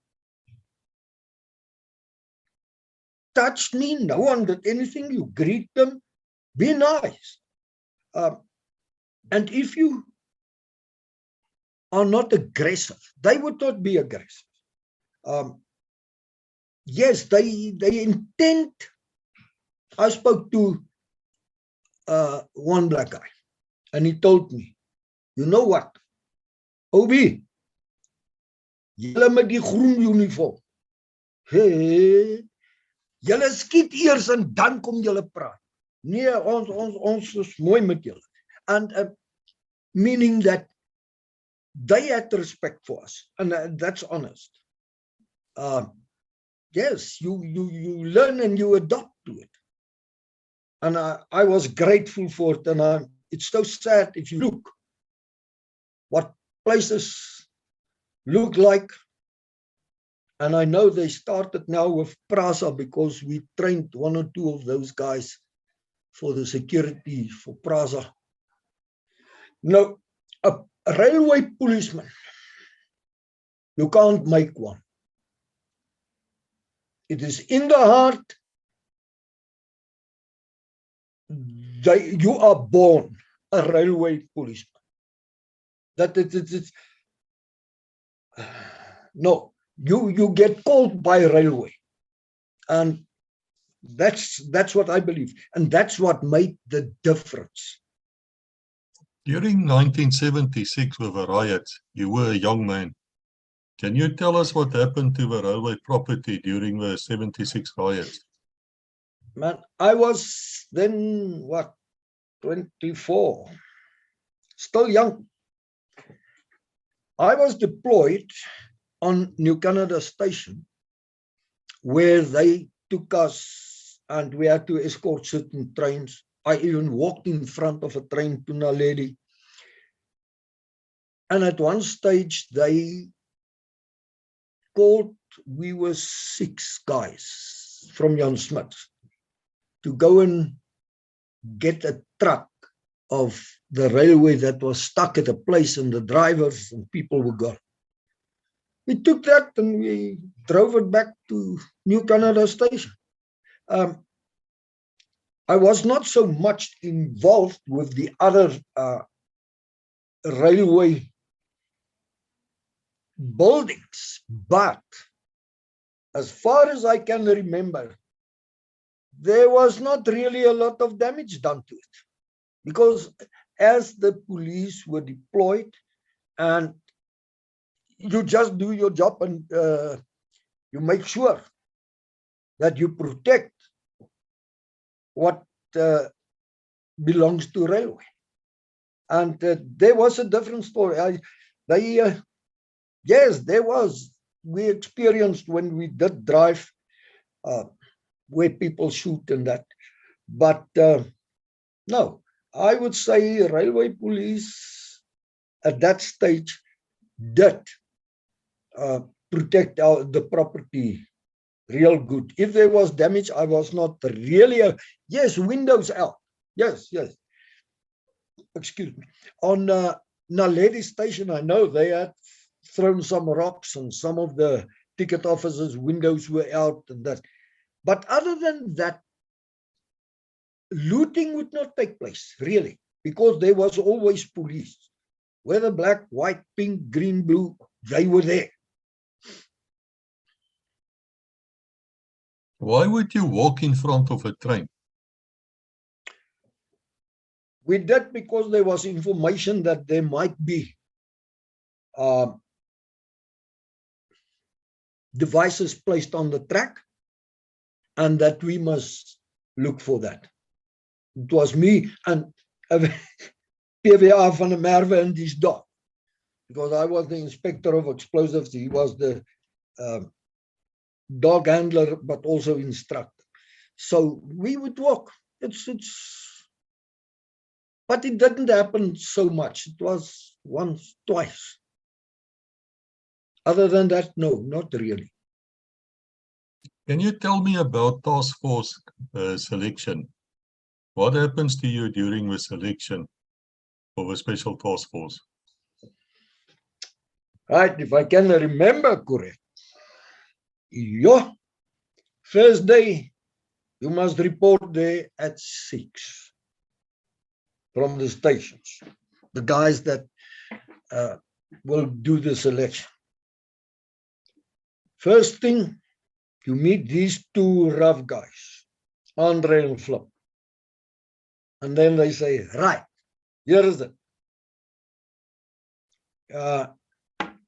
touched me. No one did anything. You greet them. Be nice. And if you are not aggressive, they would not be aggressive. Yes, they intend. I spoke to one black guy, and he told me, you know what, Obi, julle met die groen uniform, hey, julle skiet eers en dan kom julle praat. Nee, ons is mooi met julle. And meaning that they had respect for us, and that's honest. Yes, you learn and you adopt to it. And I was grateful for it. And it's so sad if you look what places look like. And I know they started now with Prasa because we trained one or two of those guys for the security for Prasa. Now, a railway policeman, you can't make one. It is in the heart. You are born a railway policeman. No, you get called by railway, and that's what I believe, and that's what made the difference.
During 1976 with the riots, you were a young man. Can you tell us what happened to the railway property during the 76 riots?
Man, I was then, what, 24, still young. I was deployed on New Canada Station, where they took us and we had to escort certain trains. I even walked in front of a train to Naledi. And at one stage, they called, we were 6 guys from Jan Smuts, to go and get a truck of the railway that was stuck at a place, and the drivers and people were gone. We took that and we drove it back to New Canada Station. I was not so much involved with the other railway buildings, but as far as I can remember, there was not really a lot of damage done to it, because as the police were deployed, and you just do your job, and you make sure that you protect what belongs to railway. And there was a different story. Yes, there was. We experienced when we did drive where people shoot and that. But no, I would say railway police at that stage did protect the property real good. If there was damage, I was not really, yes, windows out. Yes. Excuse me. On Naledi station, I know they had thrown some rocks and some of the ticket officers' windows were out and that. But other than that, looting would not take place, really, because there was always police. Whether black, white, pink, green, blue, they were there.
Why would you walk in front of a train?
We did because there was information that there might be devices placed on the track and that we must look for that. It was me and PVA van der Merwe and his dog, because I was the inspector of explosives. He was the dog handler, but also instructor. So we would walk. But it didn't happen so much. It was once, twice. Other than that, no, not really.
Can you tell me about task force selection? What happens to you during the selection of a special task force?
Right, if I can remember correct. Yeah, first day, you must report there at 6 from the stations. The guys that will do the selection. First thing, you meet these two rough guys, Andre and Flip. And then they say, right, here is it.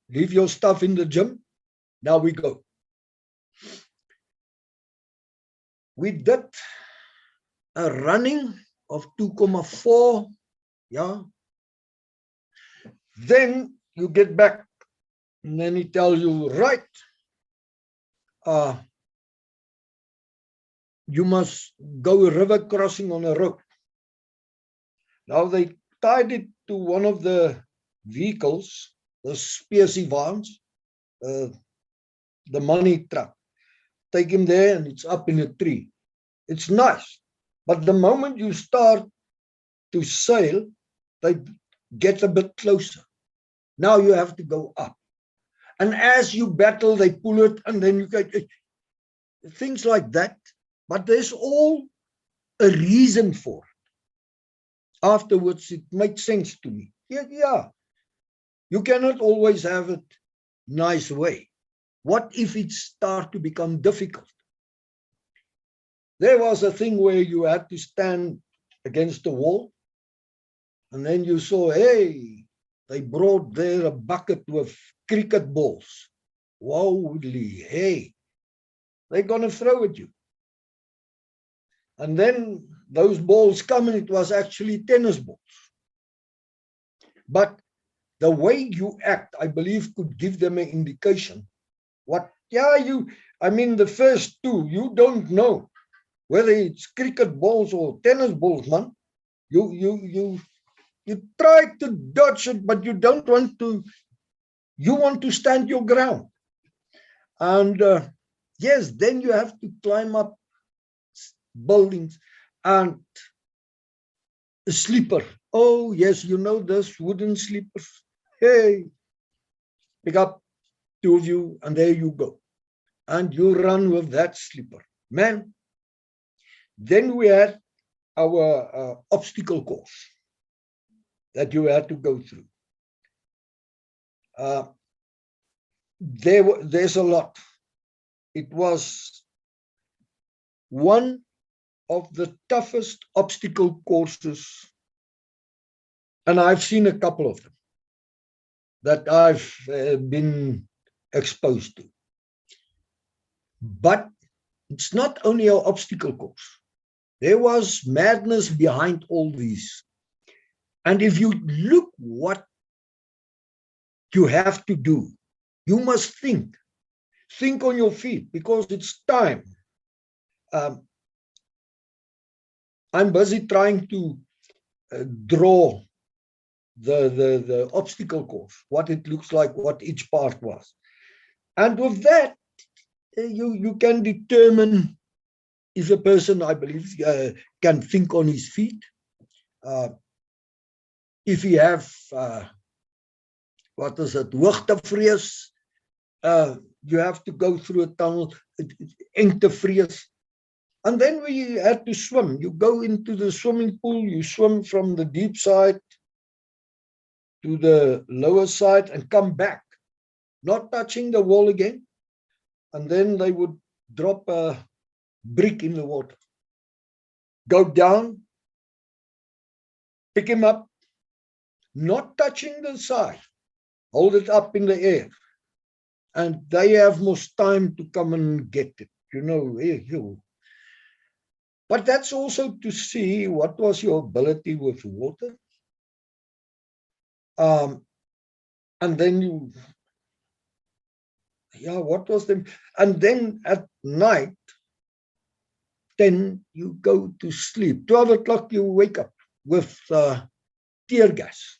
Leave your stuff in the gym. Now we go. We did a running of 2,4. Yeah. Then you get back and then he tells you, right, you must go a river crossing on a rope. Now they tied it to one of the vehicles, the spearsie vans, the money truck. Take him there and it's up in a tree. It's nice. But the moment you start to sail, they get a bit closer. Now you have to go up. And as you battle, they pull it and then you get things like that. But there's all a reason for it. Afterwards, it makes sense to me. Yeah. You cannot always have it nice way. What if it starts to become difficult? There was a thing where you had to stand against the wall, and then you saw, hey, they brought there a bucket with cricket balls. Holy, hey, they're going to throw at you. And then those balls come and it was actually tennis balls. But the way you act, I believe, could give them an indication. The first two, you don't know whether it's cricket balls or tennis balls, man. You try to dodge it, but you don't want to. You want to stand your ground. And yes, then you have to climb up buildings and a sleeper. Oh, yes, you know those wooden sleepers. Hey, pick up 2 of you and there you go. And you run with that sleeper. Man, then we had our obstacle course that you had to go through. There's a lot. It was one of the toughest obstacle courses, and I've seen a couple of them that I've been exposed to. But it's not only an obstacle course. There was madness behind all these. And if you look what you have to do, you must think on your feet, because it's time. I'm busy trying to draw the obstacle course, what it looks like, what each part was. And with that, you can determine if a person, I believe, can think on his feet. If he have, what is it, hoogtevrees, you have to go through a tunnel, engtevrees. And then we had to swim. You go into the swimming pool, you swim from the deep side to the lower side and come back, not touching the wall again. And then they would drop a brick in the water. Go down, pick him up, not touching the side, hold it up in the air. And they have most time to come and get it, But that's also to see what was your ability with water. And then what was them? And then at night, then you go to sleep. 12 o'clock, you wake up with tear gas.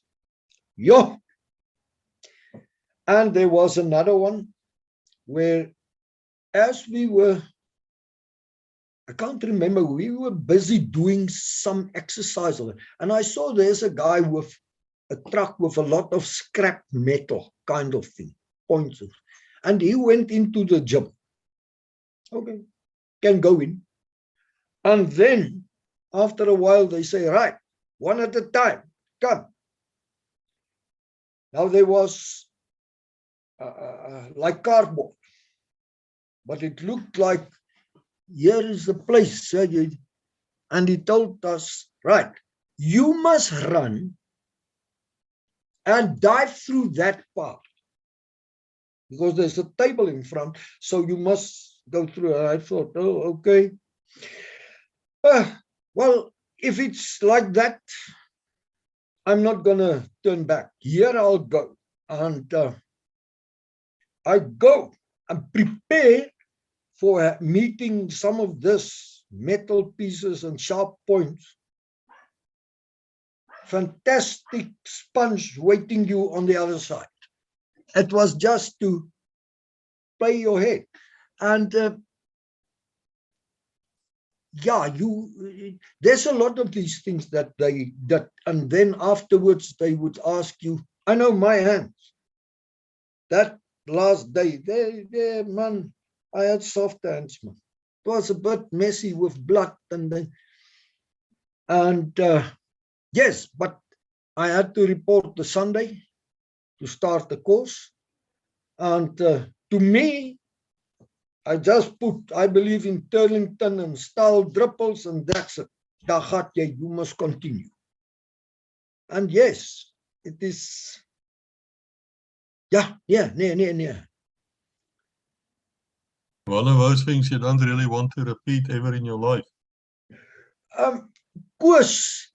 Yo! And there was another one where, as we were, I can't remember, we were busy doing some exercise. And I saw there's a guy with a truck with a lot of scrap metal kind of thing, points. And he went into the gym. Okay, can go in. And then, after a while, they say, right, one at a time, come. Now there was like cardboard, but it looked like, here is the place. And he told us, right, you must run and dive through that part, because there's a table in front, so you must go through. And I thought, oh, okay. Well, if it's like that, I'm not going to turn back. Here I'll go. And I go and prepare for meeting some of this metal pieces and sharp points. Fantastic sponge waiting you on the other side. It was just to play your head. And there's a lot of these things that and then afterwards they would ask you, I know my hands. That last day, there, man, I had soft hands, man. It was a bit messy with blood and yes, but I had to report the Sunday to start the course. And to me, I just put, I believe in Turlington and style dripples, and that's it. You must continue. And yes, it is. Yeah.
One of those things you don't really want to repeat ever in your life.
Koos,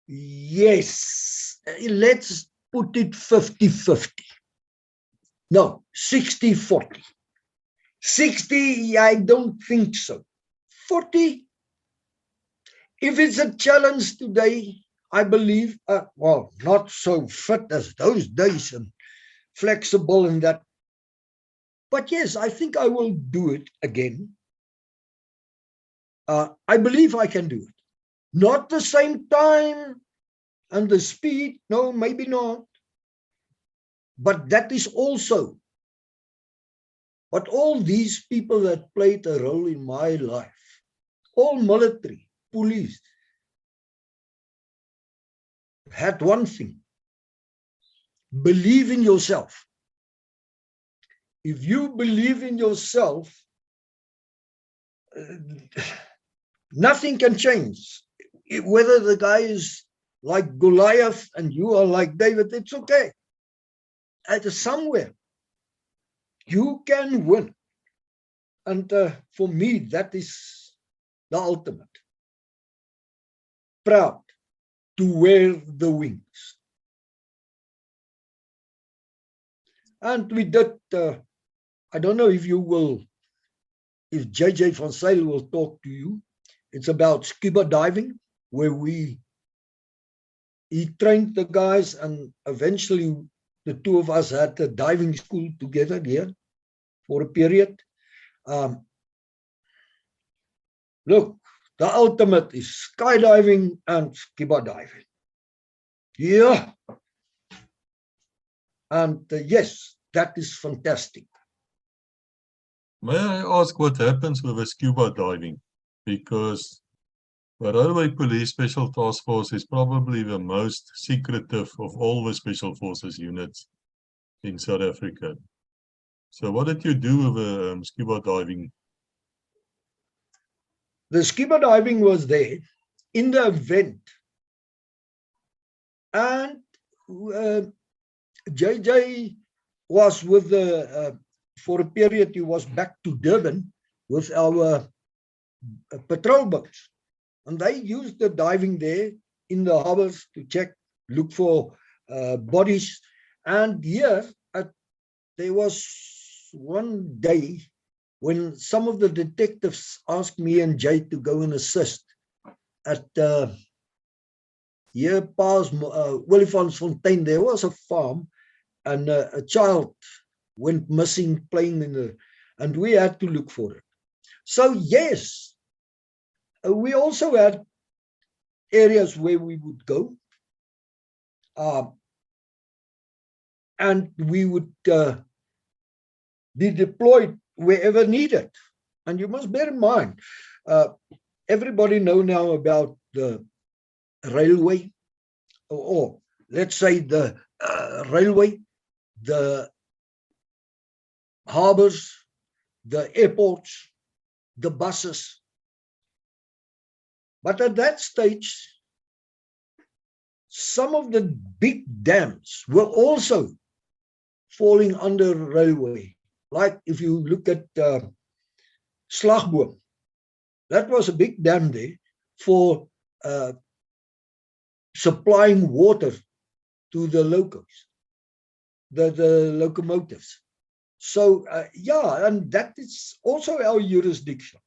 yes, let's put it 50-50. No, 60-40. 60, I don't think so. 40, if it's a challenge today, I believe, well, not so fit as those days and flexible in that. But yes, I think I will do it again. I believe I can do it. Not the same time and the speed, no, maybe not. But that is also. But all these people that played a role in my life, all military, police, had one thing: believe in yourself. If you believe in yourself, nothing can change. Whether the guy is like Goliath and you are like David, it's okay. Somewhere you can win. And for me, that is the ultimate. Proud to wear the wings. And we did, I don't know if if JJ van Zyl will talk to you. It's about scuba diving, where he trained the guys, and eventually the two of us had a diving school together here for a period. Look, the ultimate is skydiving and scuba diving. Yeah. And yes, that is fantastic.
May I ask what happens with a scuba diving? Because the Railway Police Special Task Force is probably the most secretive of all the Special Forces units in South Africa. So what did you do with scuba diving?
The scuba diving was there in the event. And JJ was with for a period, he was back to Durban with our patrol boats. And they used the diving there in the harbors to check, look for bodies. And here, there was one day when some of the detectives asked me and Jay to go and assist at here past Olifantsfontein. There was a farm, and a child went missing playing and we had to look for it. So yes, we also had areas where we would go, and we would be deployed wherever needed. And you must bear in mind, everybody know now about the railway, or let's say the railway, the harbors, the airports, the buses. But at that stage, some of the big dams were also falling under railway. Like if you look at Slagboom, that was a big dam there for supplying water to the locos, the locomotives. So yeah, and that is also our jurisdiction.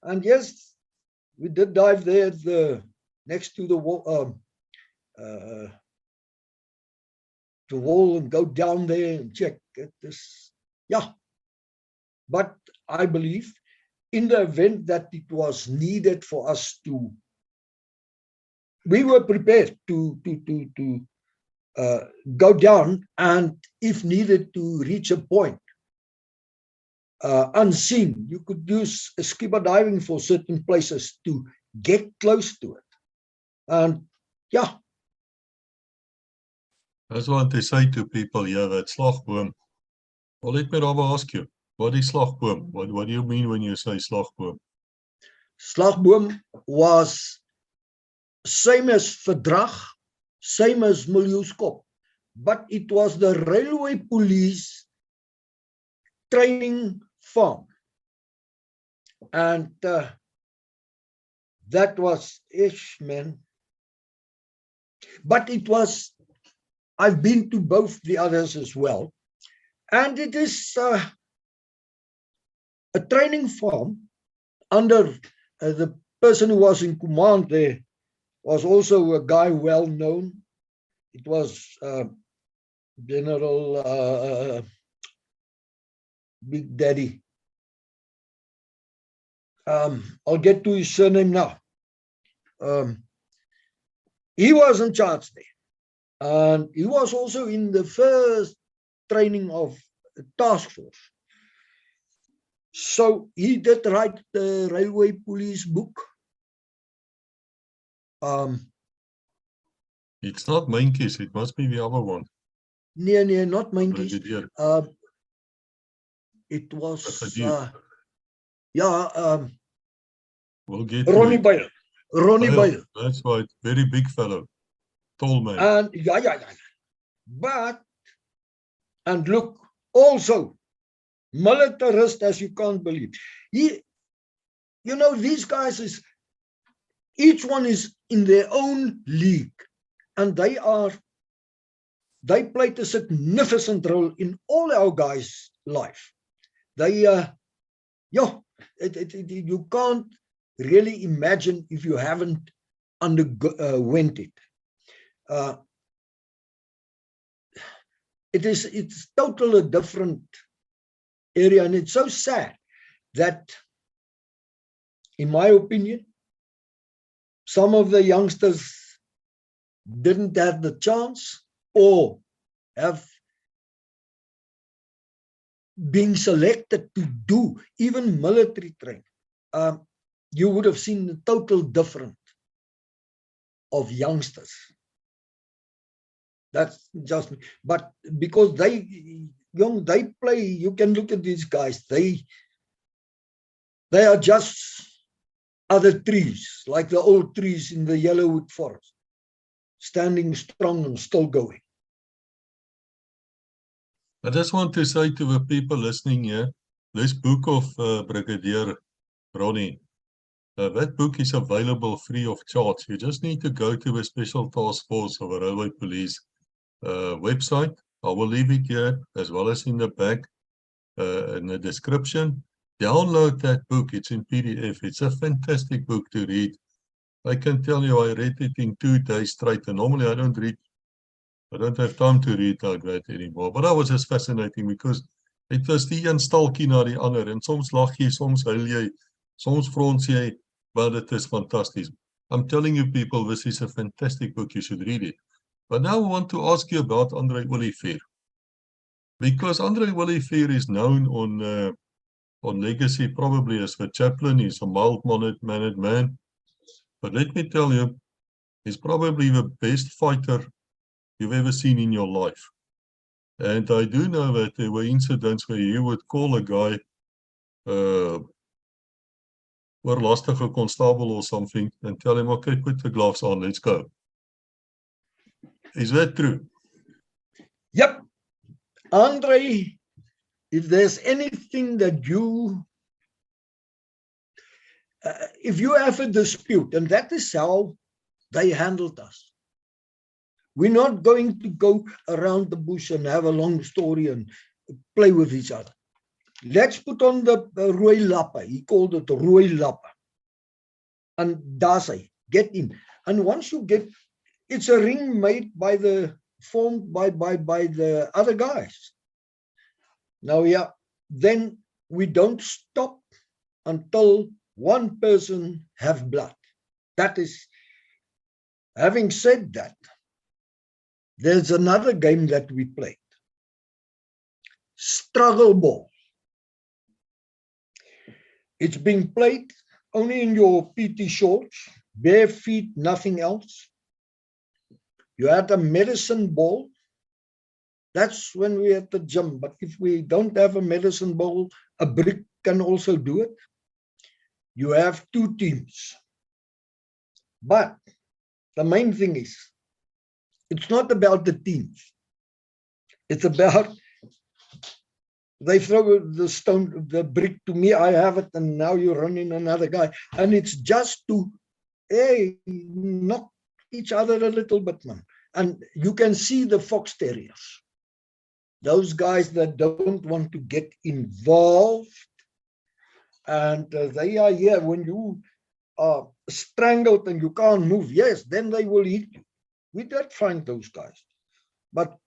And yes, we did dive there next to the wall, and go down there and check this. Yeah, but I believe in the event that it was needed for us to, we were prepared to go down, and if needed to reach a point unseen, you could use scuba diving for certain places to get close to it. And yeah.
I just want to say to people here that Slagboom, well, let me ask you, what is Slagboom? What do you mean when you say Slagboom?
Slagboom was same as Verdrag, same as Miljoenskop, but it was the railway police training farm. And that was ish, man. But it was, I've been to both the others as well. And it is a training farm under the person who was in command there was also a guy well known. It was General Big Daddy. I'll get to his surname now. He was in charge there. And he was also in the first training of task force. So he did write the railway police book.
It's not Mainkies, it must be the other one.
No, not Mainkies. It was
We'll get
Ronnie Bale. Ronnie Bale.
That's right, very big fellow, tall man.
And yeah. But, and look, also militarist as you can't believe. These guys each one is in their own league, and they played a significant role in all our guys' life. They, you can't really imagine if you haven't underwent it. It's totally a different area, and it's so sad that, in my opinion, some of the youngsters didn't have the chance or have been selected to do even military training. You would have seen the total difference of youngsters. That's just me. But because they play, you can look at these guys, they are just other trees, like the old trees in the Yellowwood forest, standing strong and still going.
I just want to say to the people listening here, this book of Brigadier Ronnie, that book is available free of charge. You just need to go to the Special Task Force of the Railway Police website. I will leave it here as well as in the back in the description. Download that book. It's in PDF. It's a fantastic book to read. I can tell you I read it in 2 days straight, and normally I don't have time to read like that anymore. But that was just fascinating because it was die een stalkie na die ander, en soms lag jy, soms huil jy, soms frons jy, but it is fantastic. I'm telling you people, this is a fantastic book. You should read it. But now I want to ask you about André Olivier. Because André Olivier is known on legacy probably as the chaplain. He's a mild-mannered man. But let me tell you, he's probably the best fighter you've ever seen in your life. And I do know that there were incidents where you would call a guy oorlastige constable or something and tell him, okay, put the gloves on, let's go. Is that true?
Yep. André, if there's anything that if you have a dispute, and that is how they handled us. We're not going to go around the bush and have a long story and play with each other. Let's put on the rooi lappe. He called it rooi lappe. And daar's hy, get in. And once you get, it's a ring formed by the other guys. Now, yeah, then we don't stop until one person have blood. That is, having said that, there's another game that we played. Struggle ball. It's being played only in your PT shorts, bare feet, nothing else. You had a medicine ball. That's when we at the gym. But if we don't have a medicine ball, a brick can also do it. You have 2 teams. But the main thing is, it's not about the teams. It's about, they throw the brick to me, I have it, and now you run in another guy. And it's just to, knock each other a little bit, man. And you can see the fox terriers. Those guys that don't want to get involved. And they are here when you are strangled and you can't move. Yes, then they will hit you. We did find those guys. But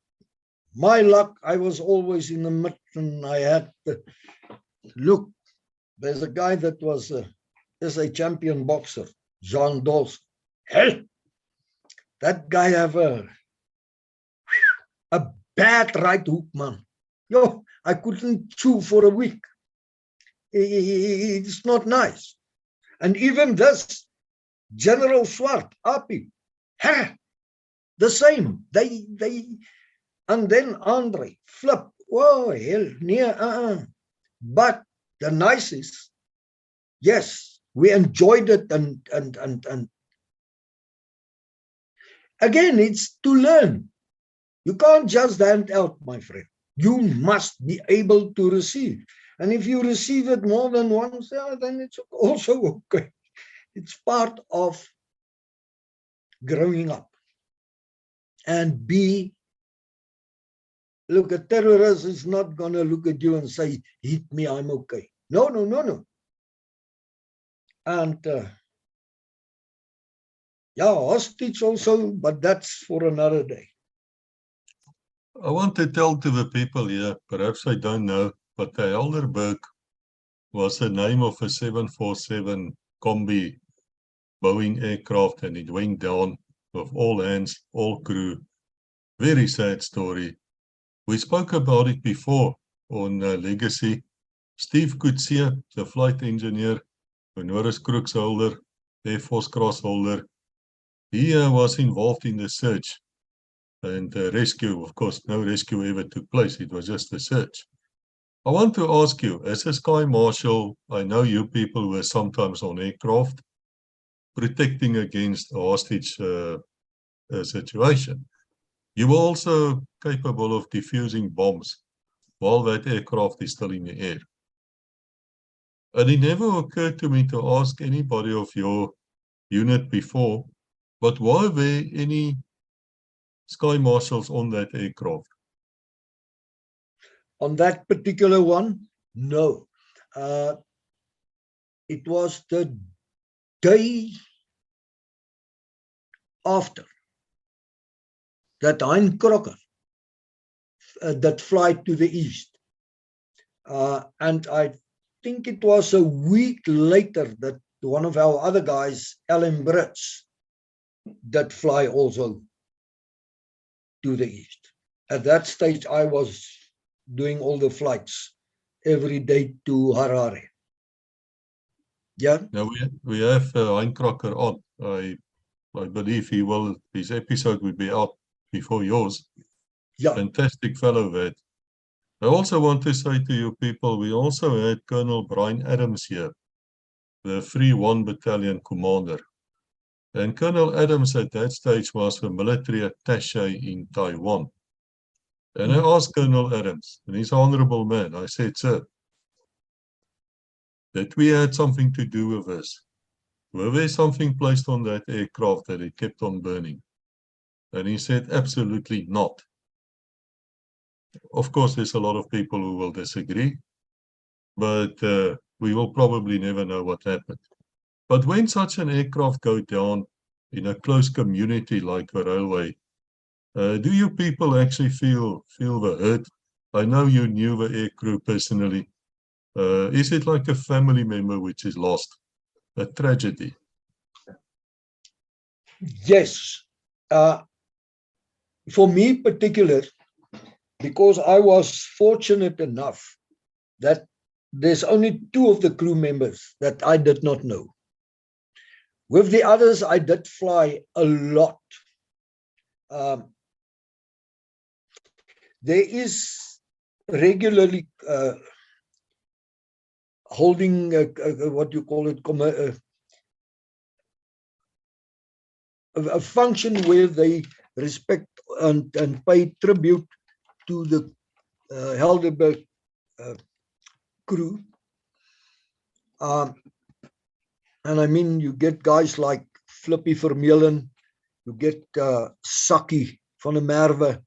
my luck, I was always in the mid, and I had to look. There's a guy that was a champion boxer, Jean Dawson. Hell, that guy have a bad right hook, man. Yo, I couldn't chew for a week. It's not nice. And even this General Swart, Appie, the same. They and then André, flip. Oh, hell, near. But the nicest, yes, we enjoyed it, and again, it's to learn. You can't just hand out, my friend. You must be able to receive. And if you receive it more than once, then it's also okay. It's part of growing up. And B, look, a terrorist is not going to look at you and say, hit me, I'm okay. No, no, no, no. And yeah, hostage also, but that's for another day.
I want to tell to the people here, perhaps I don't know, but the Helderberg was the name of a 747 combi Boeing aircraft, and it went down with all hands, all crew. Very sad story. We spoke about it before on Legacy. Steve Coetzee, the flight engineer, Honoris Crux holder, Air Force Cross holder, he was involved in the search and rescue. Of course, no rescue ever took place. It was just a search. I want to ask you, as a Sky Marshal, I know you people were sometimes on aircraft protecting against a hostage situation. You were also capable of defusing bombs while that aircraft is still in the air. And it never occurred to me to ask anybody of your unit before, but were there any Sky Marshals on that aircraft?
On that particular one, no. It was the day after that Hein Crocker that flight to the east. And I think it was a week later that one of our other guys, Alan Brits, that fly also to the east. At that stage, I was doing all the flights every day to Harare. Yeah.
Now we have Hein Crocker on. I believe his episode will be out before yours.
Yeah.
Fantastic fellow that. I also want to say to you people, we also had Colonel Brian Adams here, the 3-1 Battalion commander. And Colonel Adams at that stage was a military attaché in Taiwan. And I asked Colonel Adams, and he's an honorable man, I said, sir, that we had something to do with this. Were there something placed on that aircraft that it kept on burning? And he said, absolutely not. Of course, there's a lot of people who will disagree, but we will probably never know what happened. But when such an aircraft goes down in a close community like a railway, do you people actually feel the hurt? I know you knew the aircrew personally. Is it like a family member which is lost? A tragedy?
Yes. For me particular, because I was fortunate enough that there's only 2 of the crew members that I did not know. With the others, I did fly a lot. There is regularly holding what you call it, a function where they respect and pay tribute to the Helderberg crew. And I mean, you get guys like Flippy Vermeulen, you get Saki van der Merwe.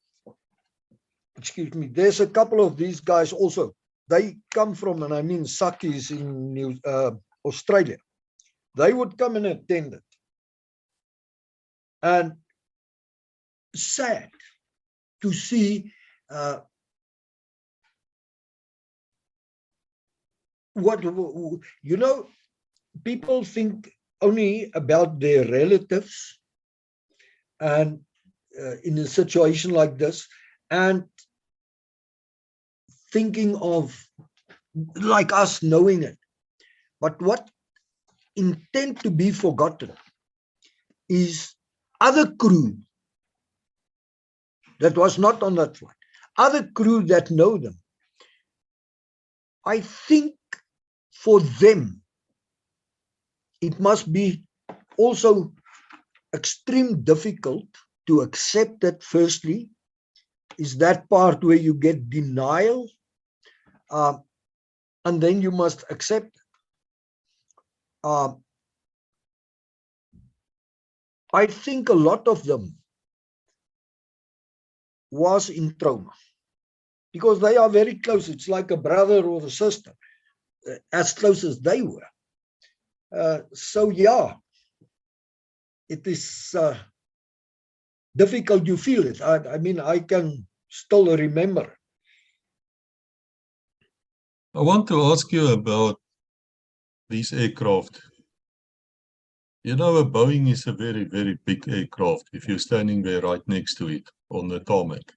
Excuse me, there's a couple of these guys also. They come from, and I mean, Saki is in Australia. They would come and attend it. And sad to see what, you know, people think only about their relatives and in a situation like this, and thinking of like us knowing it. But what intend to be forgotten is other crew that was not on that flight, other crew that know them. I think for them, it must be also extreme difficult to accept that firstly, is that part where you get denial, and then you must accept. I think a lot of them was in trauma because they are very close. It's like a brother or a sister, as close as they were. So yeah, it is difficult. You feel it. I mean, I can still remember.
I want to ask you about these aircraft. You know, a Boeing is a very, very big aircraft if you're standing there right next to it on the tarmac.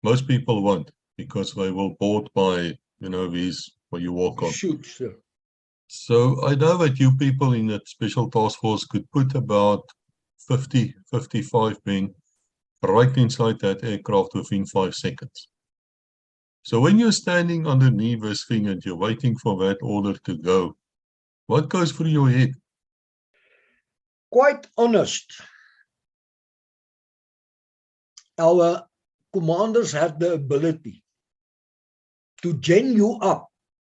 Most people won't because they will board by, you know, these where you walk on.
Shoot, sir.
So I know that you people in that special task force could put about 50, 55 men right inside that aircraft within 5 seconds. So when you're standing underneath this thing and you're waiting for that order to go, what goes through your head?
Quite honest, our commanders had the ability to gen you up,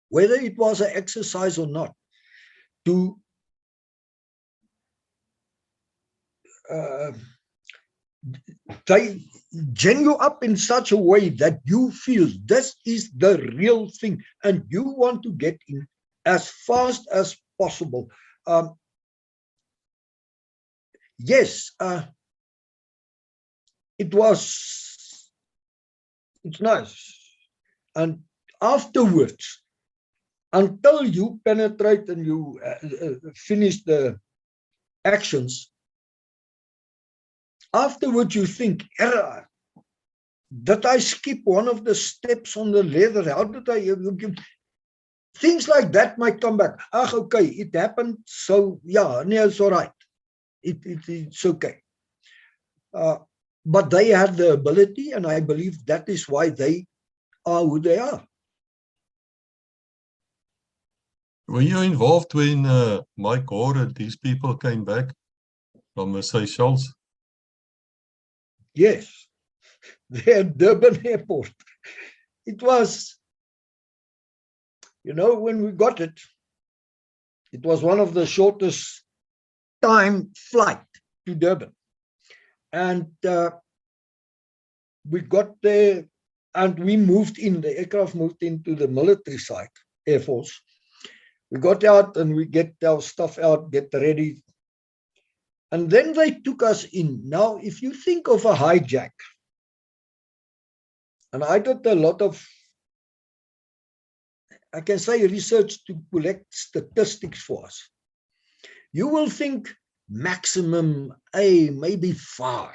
whether it was an exercise or not, to they gen you up in such a way that you feel this is the real thing and you want to get in as fast as possible. Yes, it's nice. And afterwards, until you penetrate and you finish the actions, afterwards you think, did I skip one of the steps on the ladder? How did I? Things like that might come back. Okay, it happened. So yeah, no, it's all right. It's okay. But they had the ability, and I believe that is why they are who they are.
Were you involved when Mike Hoare and these people came back from the Seychelles?
Yes, they're at Durban Airport. It was, you know, when we got it, it was one of the shortest time flight to Durban. And we got there and we moved in, the aircraft moved into the military side, Air Force. We got out and we get our stuff out, get ready. And then they took us in. Now, if you think of a hijack, and I did a lot of, I can say, research to collect statistics for us, you will think maximum maybe 5.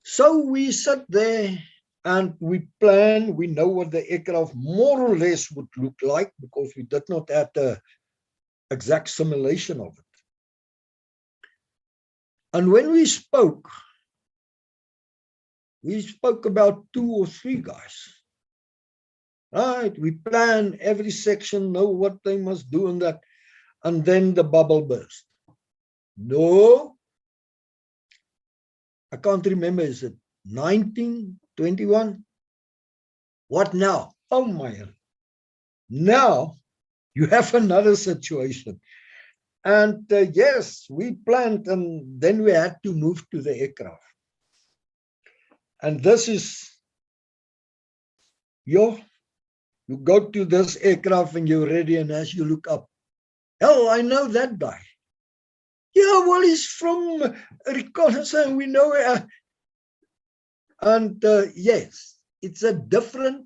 So we sat there and we planned. We know what the aircraft more or less would look like because we did not have the exact simulation of it. And when we spoke about 2 or 3 guys. Right, we plan every section, know what they must do and that, and then the bubble burst. No, I can't remember, is it 19, 21? What now? Oh my, now you have another situation. And yes, we planned and then we had to move to the aircraft. And this is, you go to this aircraft and you're ready, and as you look up, oh, I know that guy. Yeah, well, he's from reconnaissance, we know. And yes, it's a different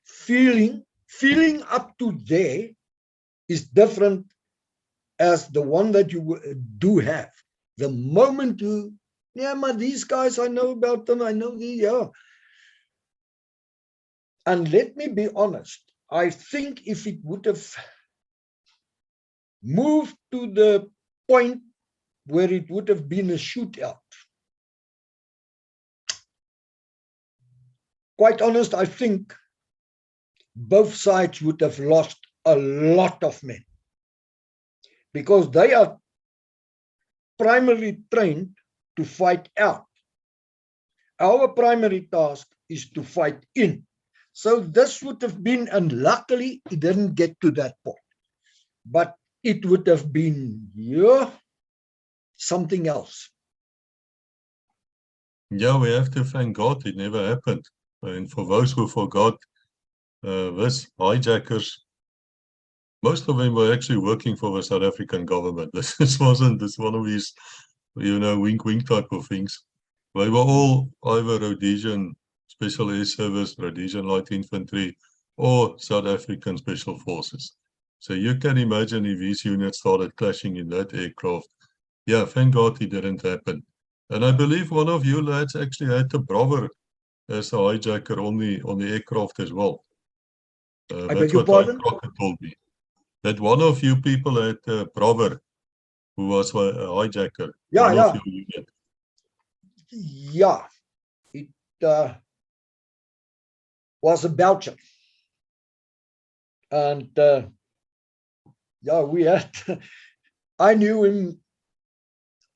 feeling. Feeling up to there is different as the one that you do have. The moment you, yeah, man, these guys, I know about them, I know these, yeah. And let me be honest, I think if it would have moved to the point where it would have been a shootout, quite honest, I think both sides would have lost a lot of men because they are primarily trained to fight out. our primary task is to fight in. So this would have been, and luckily it didn't get to that point, but it would have been something else.
Yeah, we have to thank God it never happened. And for those who forgot, these hijackers, most of them were actually working for the South African government. This wasn't this one of these, wink wink type of things. They were all either Rhodesian Special Air Service, Rhodesian Light Infantry, or South African Special Forces. So you can imagine if these units started clashing in that aircraft. Yeah, thank God it didn't happen. And I believe one of you lads actually had a brother as a hijacker on the aircraft as well.
I beg
That's
your
what Ike
pardon?
Crocker told me. That one of you people had a brother who was a hijacker.
Yeah,
one
yeah.
of your unit.
Yeah, it was a Belgian. And yeah, we had, I knew him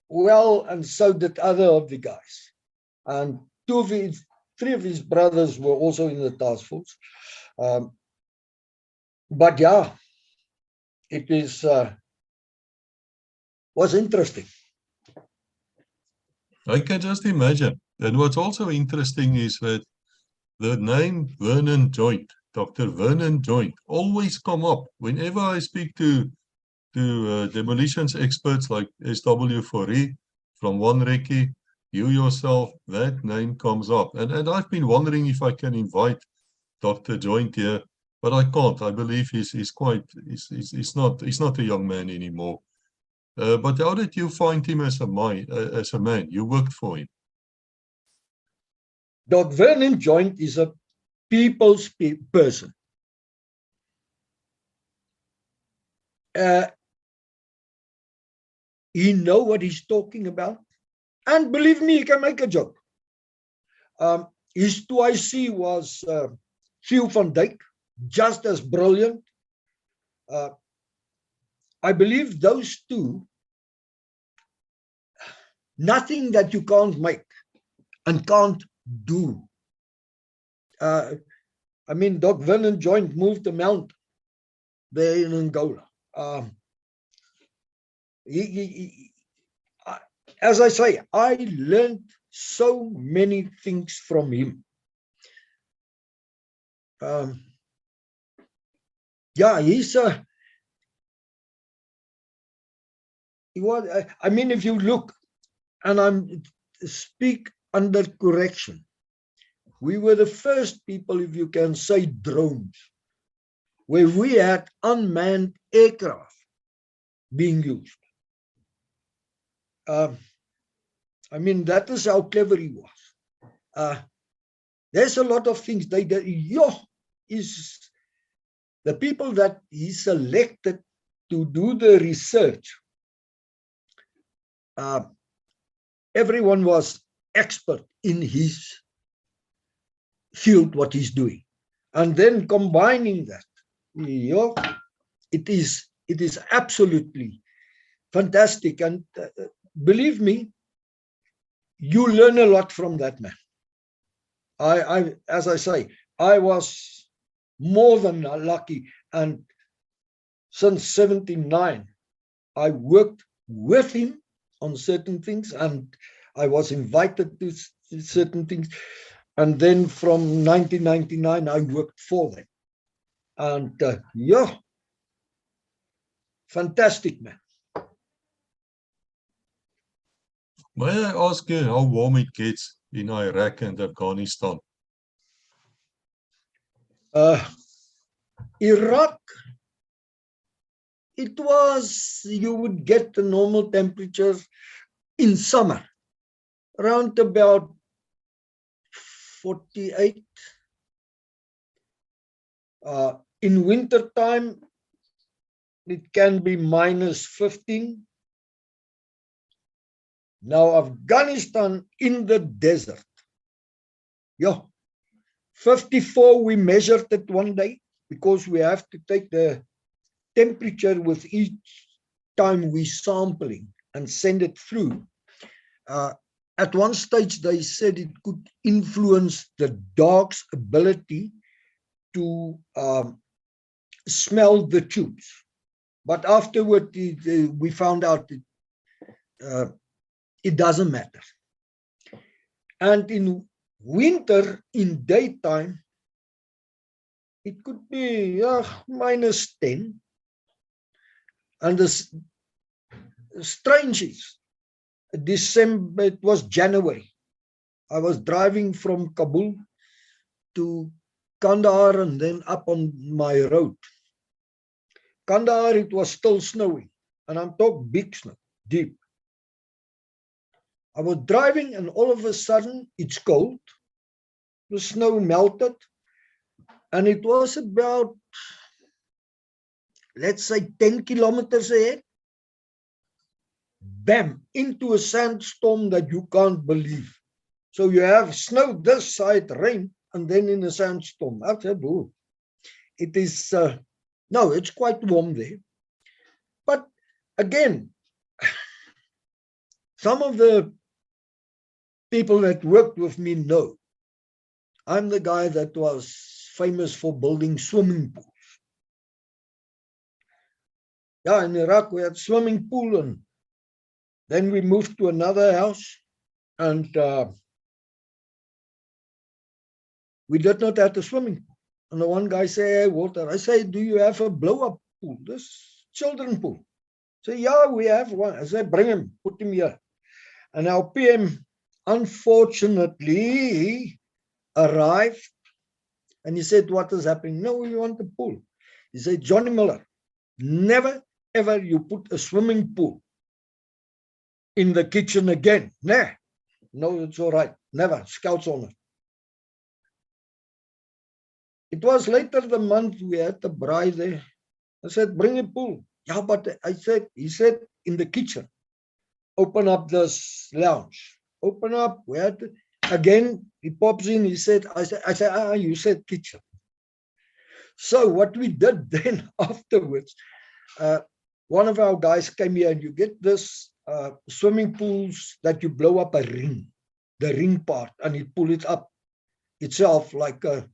well, and so did other of the guys. And three of his brothers were also in the task force. But yeah, it was interesting.
I can just imagine. And what's also interesting is that the name Vernon Joint, Dr. Vernon Joint, always come up whenever I speak to demolitions experts like SW4E from One Recce, you yourself, that name comes up. And I've been wondering if I can invite Dr. Joint here, but I can't. I believe he's not a young man anymore. But how did you find him as a man? You worked for him.
Dr. Vernon Joint is a people's person. He know what he's talking about. And believe me, he can make a joke. His 2IC was Giel van Dijk, just as brilliant. I believe those two, nothing that you can't make and can't do. I mean, Doc Vernon Joint moved a mountain there in Angola. As I say, I learned so many things from him. Yeah, I mean, if you look, and I'm speak under correction, we were the first people, if you can say, drones, where we had unmanned aircraft being used. I mean, that is how clever he was. There's a lot of things they did. Is the people that he selected to do the research. Everyone was expert in his field, what he's doing. And then combining that, it is absolutely fantastic. And believe me, you learn a lot from that man. As I say, I was more than lucky. And since 1979, I worked with him on certain things, and I was invited to certain things. And then from 1999, I worked for them. And fantastic man.
May I ask you how warm it gets in Iraq and Afghanistan?
Iraq, it was, you would get the normal temperatures in summer, around about 48. In winter time, it can be -15. Now, Afghanistan in the desert, 54, we measured it one day, because we have to take the temperature with each time we sampling and send it through. At one stage, they said it could influence the dog's ability to smell the tubes. But afterward, we found out it doesn't matter. And in winter, in daytime, it could be -10. And the strange is, December, it was January. I was driving from Kabul to Kandahar and then up on my road. Kandahar, it was still snowing, and I'm talking big snow, deep. I was driving and all of a sudden it's cold. The snow melted, and it was about, let's say, 10 kilometers ahead. Bam, into a sandstorm that you can't believe. So you have snow this side, rain, and then in a sandstorm. I said, oh, it is, no, it's quite warm there. But again, some of the people that worked with me know I'm the guy that was famous for building swimming pools. Yeah, in Iraq we had swimming pool, and then we moved to another house, and we did not have the swimming pool. And the one guy said, hey, Walter, I say, do you have a blow-up pool, this children pool? I say, yeah, we have one. I said, bring him, put him here. And our PM, unfortunately, arrived, and he said, what is happening? No, we want a pool. He said, Johnny Müller, never, ever you put a swimming pool in the kitchen again. Nah, no, it's all right. Never, scouts on it. It was later the month we had the bride there. I said, bring a pool. Yeah, but he said, in the kitchen. Open up this lounge. Open up. We had to, again, he pops in, he said, I said, you said kitchen. So what we did then afterwards, one of our guys came here, and you get this swimming pools that you blow up a ring, the ring part, and you pull it up itself like a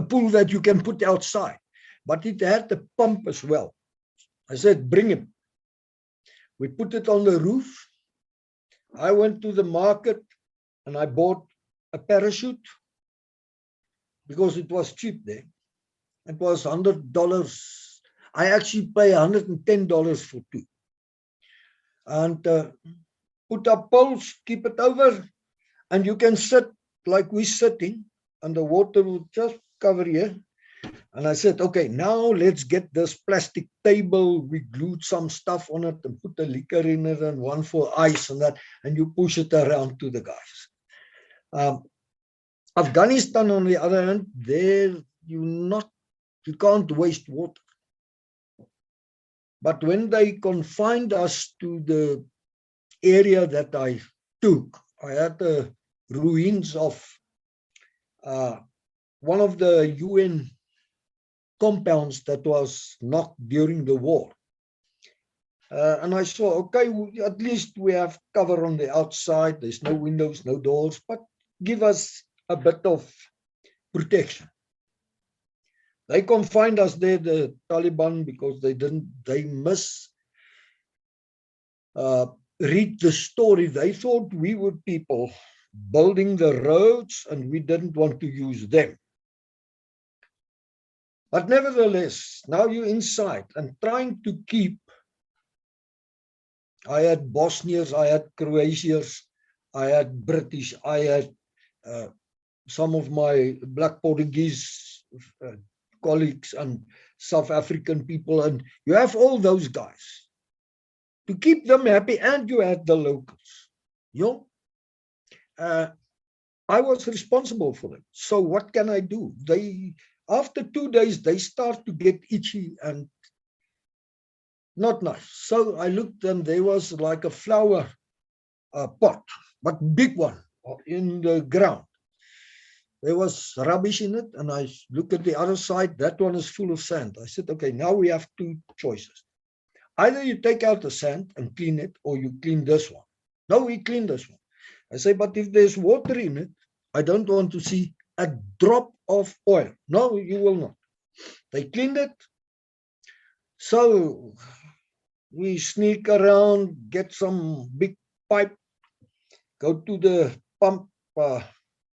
pool that you can put outside, but it had the pump as well. I said, bring him. We put it on the roof. I went to the market and I bought a parachute because it was cheap there. It was $100. I actually pay $110 for two. And put up poles, keep it over, and you can sit like we're sitting, and the water will just cover here. And I said, okay, now let's get this plastic table. We glued some stuff on it and put the liquor in it and one for ice and that, and you push it around to the guys. Afghanistan, on the other hand, there you can't waste water. But when they confined us to the area that I took, I had the ruins of one of the UN compounds that was knocked during the war. And I saw, okay, at least we have cover on the outside. There's no windows, no doors, but give us a bit of protection. They confined us there, the Taliban, because they read the story. They thought we were people building the roads and we didn't want to use them. But nevertheless, now you're inside and trying to keep. I had Bosnians, I had Croatians, I had British, I had some of my Black Portuguese colleagues and South African people, and you have all those guys to keep them happy, and you had the locals. You know, I was responsible for them. So what can I do? After 2 days, they start to get itchy and not nice. So I looked, and there was like a flower pot, but big one in the ground. There was rubbish in it, and I look at the other side. That one is full of sand. I said, okay, now we have two choices. Either you take out the sand and clean it, or you clean this one. No, we clean this one. I say, but if there's water in it, I don't want to see a drop of oil. No, you will not. They cleaned it. So we sneak around, get some big pipe, go to the pump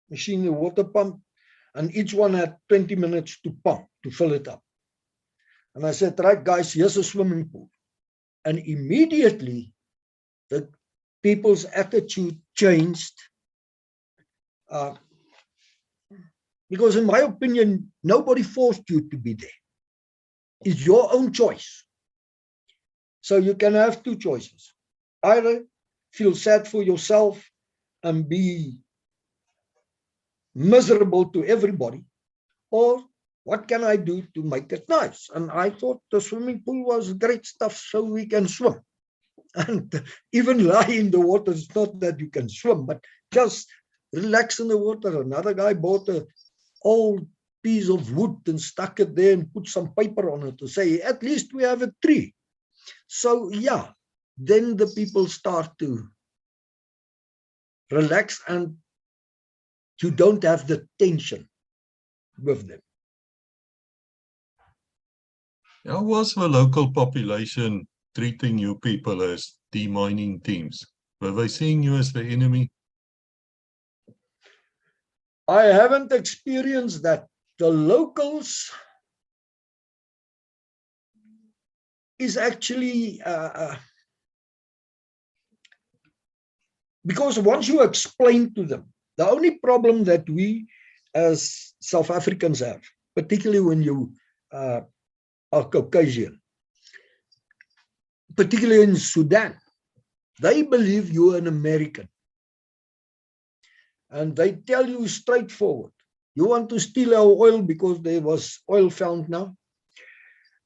machine, the water pump, and each one had 20 minutes to pump, to fill it up. And I said, right, guys, here's a swimming pool. And immediately, the people's attitude changed. Because in my opinion, nobody forced you to be there. It's your own choice. So you can have two choices. Either feel sad for yourself and be miserable to everybody, or what can I do to make it nice? And I thought the swimming pool was great stuff, so we can swim. And even lie in the water, it's not that you can swim, but just relax in the water. Another guy bought an old piece of wood and stuck it there and put some paper on it to say, at least we have a tree. So yeah, then the people start to relax and you don't have the tension with them.
How was the local population treating you people as demining teams? Were they seeing you as the enemy?
I haven't experienced that. The locals is actually, because once you explain to them, the only problem that we as South Africans have, particularly when you are Caucasian, particularly in Sudan, they believe you're an American. And they tell you straightforward, you want to steal our oil because there was oil found now?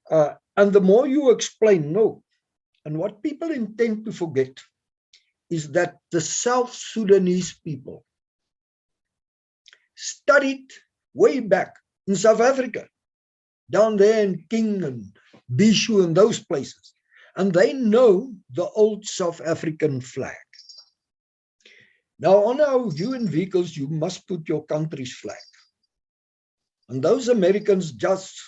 And the more you explain, no. And what people intend to forget is that the South Sudanese people studied way back in South Africa, down there in King and Bishu and those places. And they know the old South African flag. Now, on our UN vehicles, you must put your country's flag. And those Americans just,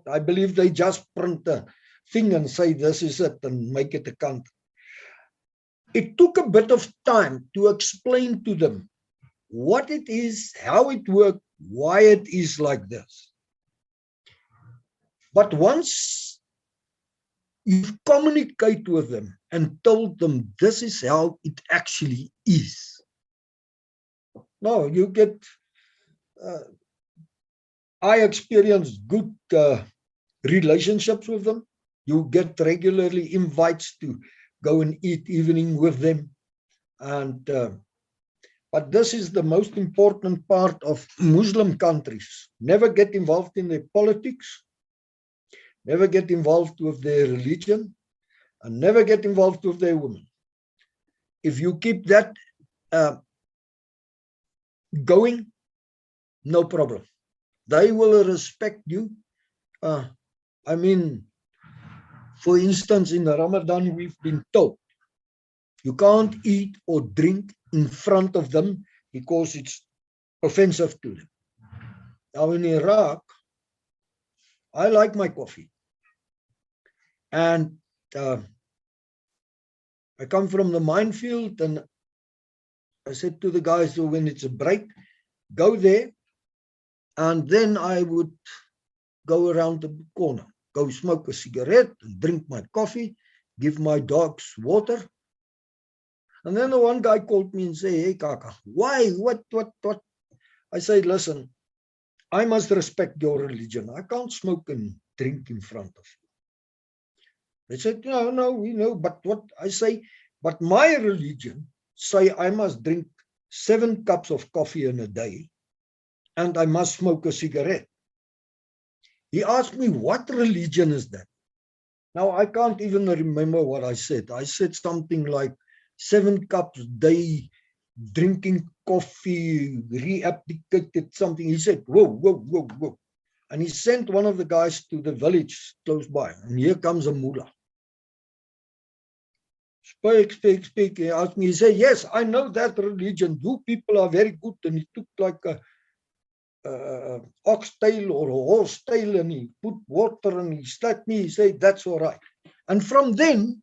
I believe they just print a thing and say, this is it, and make it a country. It took a bit of time to explain to them what it is, how it works, why it is like this. But once you communicate with them and told them this is how it actually is, no, you get, I experienced good relationships with them. You get regularly invites to go and eat evening with them. And but this is the most important part of Muslim countries. Never get involved in their politics, never get involved with their religion, and never get involved with their women. If you keep that going, no problem. They will respect you. I mean, for instance, in the Ramadan, we've been told you can't eat or drink in front of them because it's offensive to them. Now in Iraq, I like my coffee. And I come from the minefield, and I said to the guys, so when it's a break, go there, and then I would go around the corner, go smoke a cigarette and drink my coffee, give my dogs water. And then the one guy called me and said, hey, Kaka, why, what? I said, listen, I must respect your religion. I can't smoke and drink in front of you. They said, no, we know, but what I say, but my religion say I must drink 7 cups of coffee in a day and I must smoke a cigarette. He asked me, what religion is that? Now, I can't even remember what I said. I said something like 7 cups a day, drinking coffee, reabdicated something. He said, whoa. And he sent one of the guys to the village close by. And here comes a mullah. Speak. He asked me, he said, yes, I know that religion. You people are very good. And he took like a oxtail or a horse tail and he put water and he slapped me. He said, that's all right. And from then,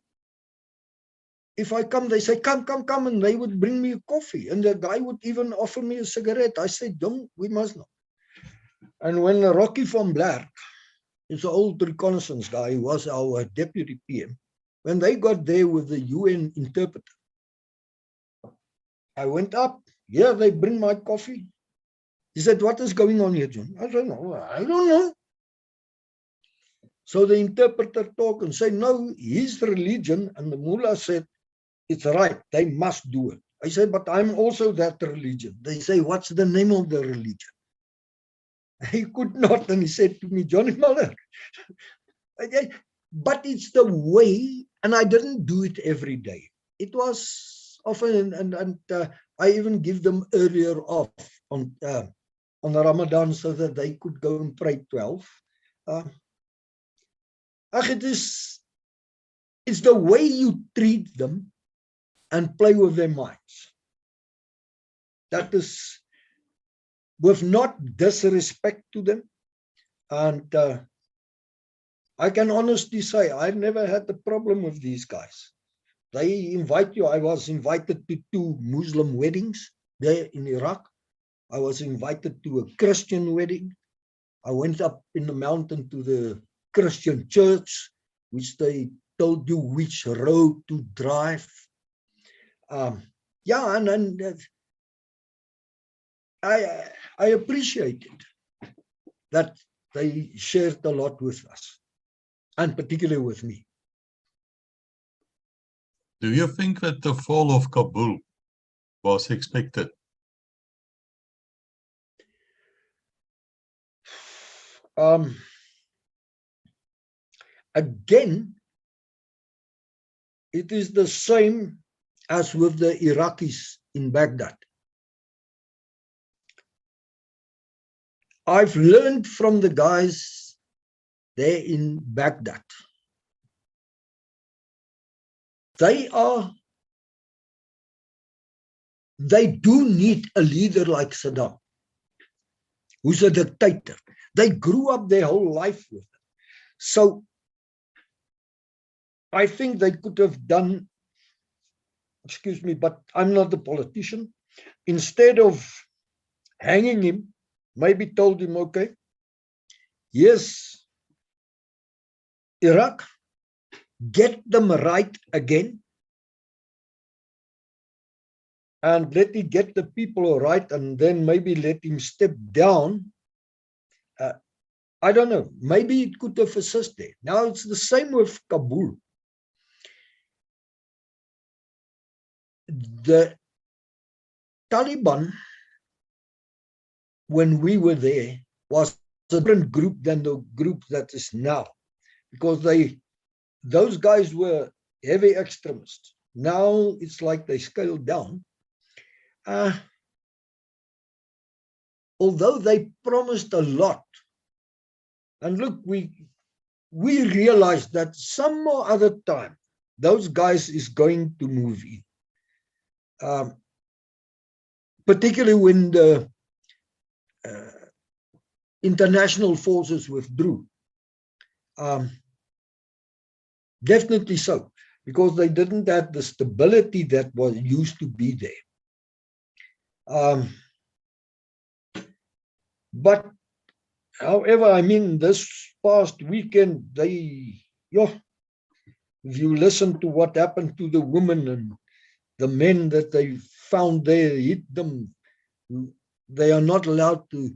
if I come, they say, come, and they would bring me a coffee. And the guy would even offer me a cigarette. I said, don't, we must not. And when Rocky van Blerk, it's an old reconnaissance guy who was our deputy PM, when they got there with the UN interpreter, I went up, yeah, they bring my coffee. He said, what is going on here, John? I said, no, I don't know. So the interpreter talked and said, no, his religion, and the mullah said, it's right, they must do it. I said, but I'm also that religion. They say, what's the name of the religion? He could not, and he said to me, Johnny Müller, but it's the way, and I didn't do it every day. It was often, and I even give them earlier off on Ramadan so that they could go and pray 12. It's the way you treat them and play with their minds. That is with not disrespect to them. And I can honestly say I've never had a problem with these guys. They invite you. I was invited to 2 Muslim weddings there in Iraq. I was invited to a Christian wedding. I went up in the mountain to the Christian church, which they told you which road to drive. Yeah, and I appreciate it that they shared a lot with us, and particularly with me.
Do you think that the fall of Kabul was expected?
Again, it is the same as with the Iraqis in Baghdad. I've learned from the guys there in Baghdad. They do need a leader like Saddam, who's a dictator. They grew up their whole life with it. So I think they could have done, excuse me, but I'm not a politician. Instead of hanging him, maybe told him, okay, yes, Iraq, get them right again, and let him get the people right, and then maybe let him step down. I don't know, maybe it could have assisted. Now it's the same with Kabul. The Taliban, when we were there, was a different group than the group that is now, because those guys were heavy extremists. Now it's like they scaled down. Although they promised a lot, and look, we realized that some more other time those guys is going to move in, particularly when the international forces withdrew. Definitely so, because they didn't have the stability that was used to be there. But however, I mean, this past weekend, if you listen to what happened to the women and the men that they found there, hit them, they are not allowed to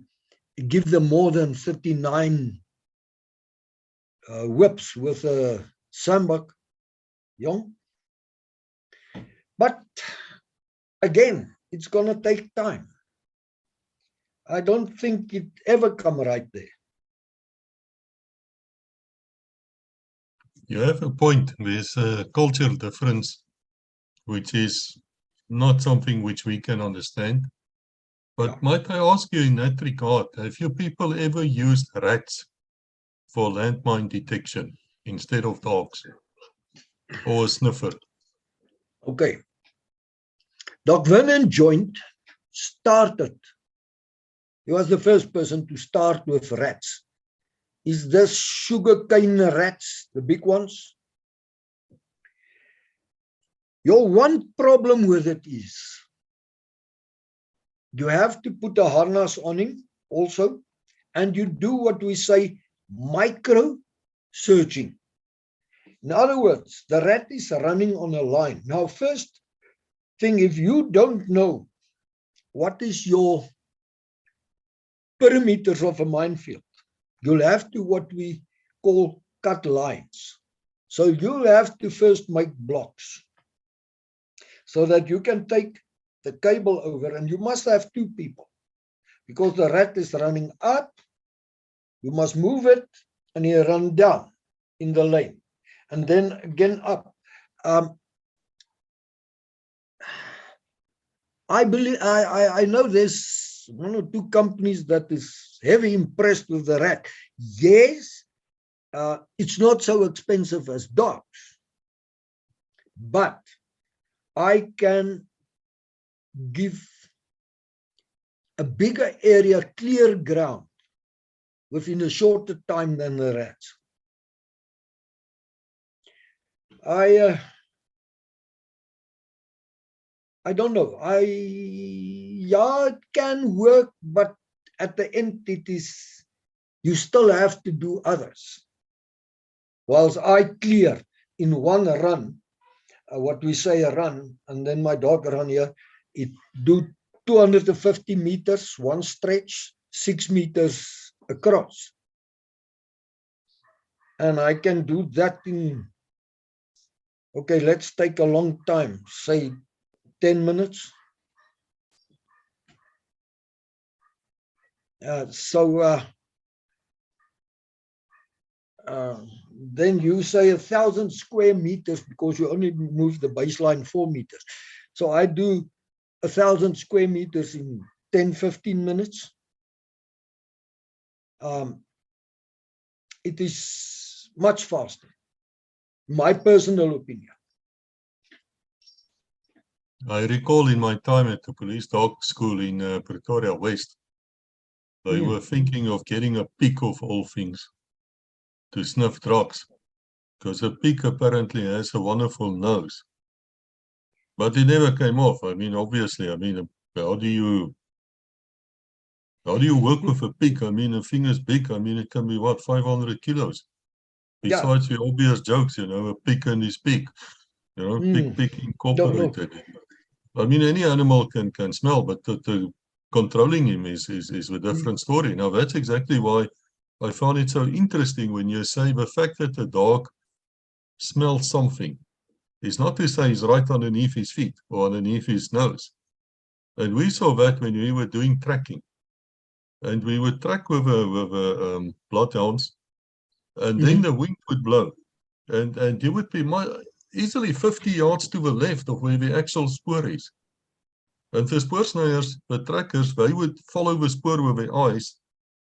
give them more than 39 whips with a sandbag. But again, it's going to take time. I don't think it ever come right there.
You have a point. There's a cultural difference, which is not something which we can understand. But might I ask you in that regard, have you people ever used rats for landmine detection instead of dogs or a sniffer?
Okay. Doc Vernon Joint started. He was the first person to start with rats. Is this sugarcane rats, the big ones? Your one problem with it is you have to put a harness on him also, and you do what we say micro searching. In other words, the rat is running on a line. Now, first thing, if you don't know what is your perimeters of a minefield, you'll have to what we call cut lines. So you'll have to first make blocks so that you can take the cable over, and you must have two people because the rat is running up. You must move it and you run down in the lane and then again up. I believe I know there's one or two companies that is heavy impressed with the rat. Yes, it's not so expensive as dogs, but I can give a bigger area, clear ground within a shorter time than the rats. I don't know. Yeah, it can work, but at the end, it is, you still have to do others. Whilst I clear in one run, what we say a run, and then my dog run here, it do 250 meters, one stretch, 6 meters across. And I can do that in, okay, let's take a long time, say 10 minutes. Then you say 1,000 square meters because you only move the baseline 4 meters. So I do 1,000 square meters in 10, 15 minutes. It is much faster, my personal opinion.
I recall in my time at the police dog school in Pretoria West, they were thinking of getting a pig of all things to sniff drugs, because a pig apparently has a wonderful nose. But it never came off. I mean, obviously, I mean, how do you work with a pig? I mean, a thing is big. I mean, it can be, what, 500 kilos? Besides the obvious jokes, you know, a pig and his pig, you know, pig incorporated. I mean, any animal can smell, but the controlling him is a different story. Now, that's exactly why I found it so interesting when you say the fact that the dog smells something is not to say he's right underneath his feet or underneath his nose. And we saw that when we were doing tracking. And we would track with bloodhounds, and then the wind would blow. And you would be easily 50 yards to the left of where the actual spoor is. And the spoorsnijers, the trackers, they would follow the spoor with their eyes.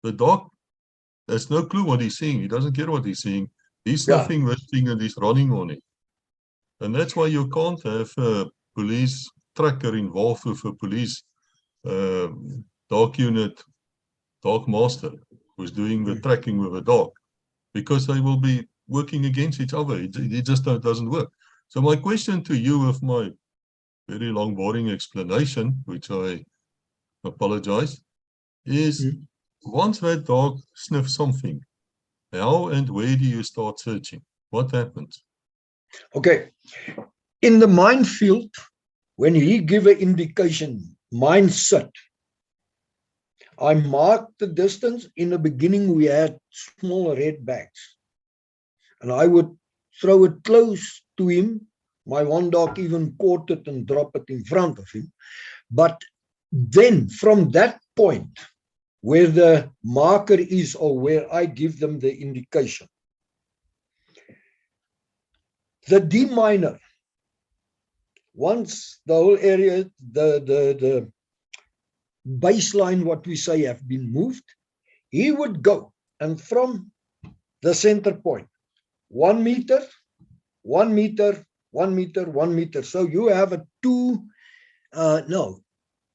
The dog has no clue what he's seeing. He doesn't care what he's seeing. He's sniffing this thing and he's running on it. And that's why you can't have a police tracker involved with a police dog unit, dog master, who's doing the tracking with a dog, because they will be working against each other. It just doesn't work. So my question to you, with my very long, boring explanation, which I apologize, is once that dog sniffs something, how and where do you start searching? What happens?
Okay. In the minefield, when he give an indication, mine set, I marked the distance. In the beginning, we had small red bags, and I would throw it close to him. My one dog even caught it and dropped it in front of him. But then from that point where the marker is, or where I give them the indication, the deminer, once the whole area, the baseline, what we say, have been moved, he would go, and from the center point, 1 meter, 1 meter, 1 meter, 1 meter. So you have a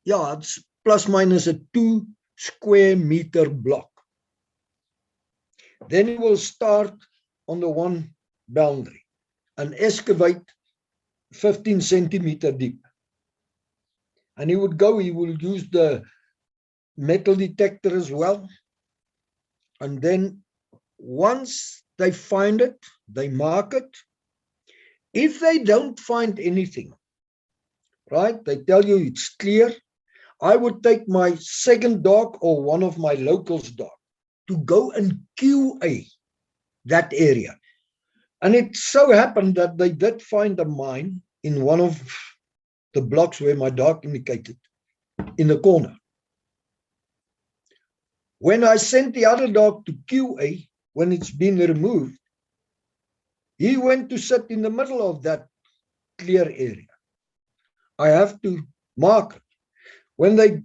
it's plus minus a 2 square meter block. Then he will start on the one boundary and excavate 15 centimeter deep. And he will use the metal detector as well. And then once they find it, they mark it. If they don't find anything, right, they tell you it's clear, I would take my second dog or one of my locals' dog to go and QA that area. And it so happened that they did find a mine in one of the blocks where my dog indicated, in the corner. When I sent the other dog to QA, when it's been removed, he went to sit in the middle of that clear area. I have to mark it. When they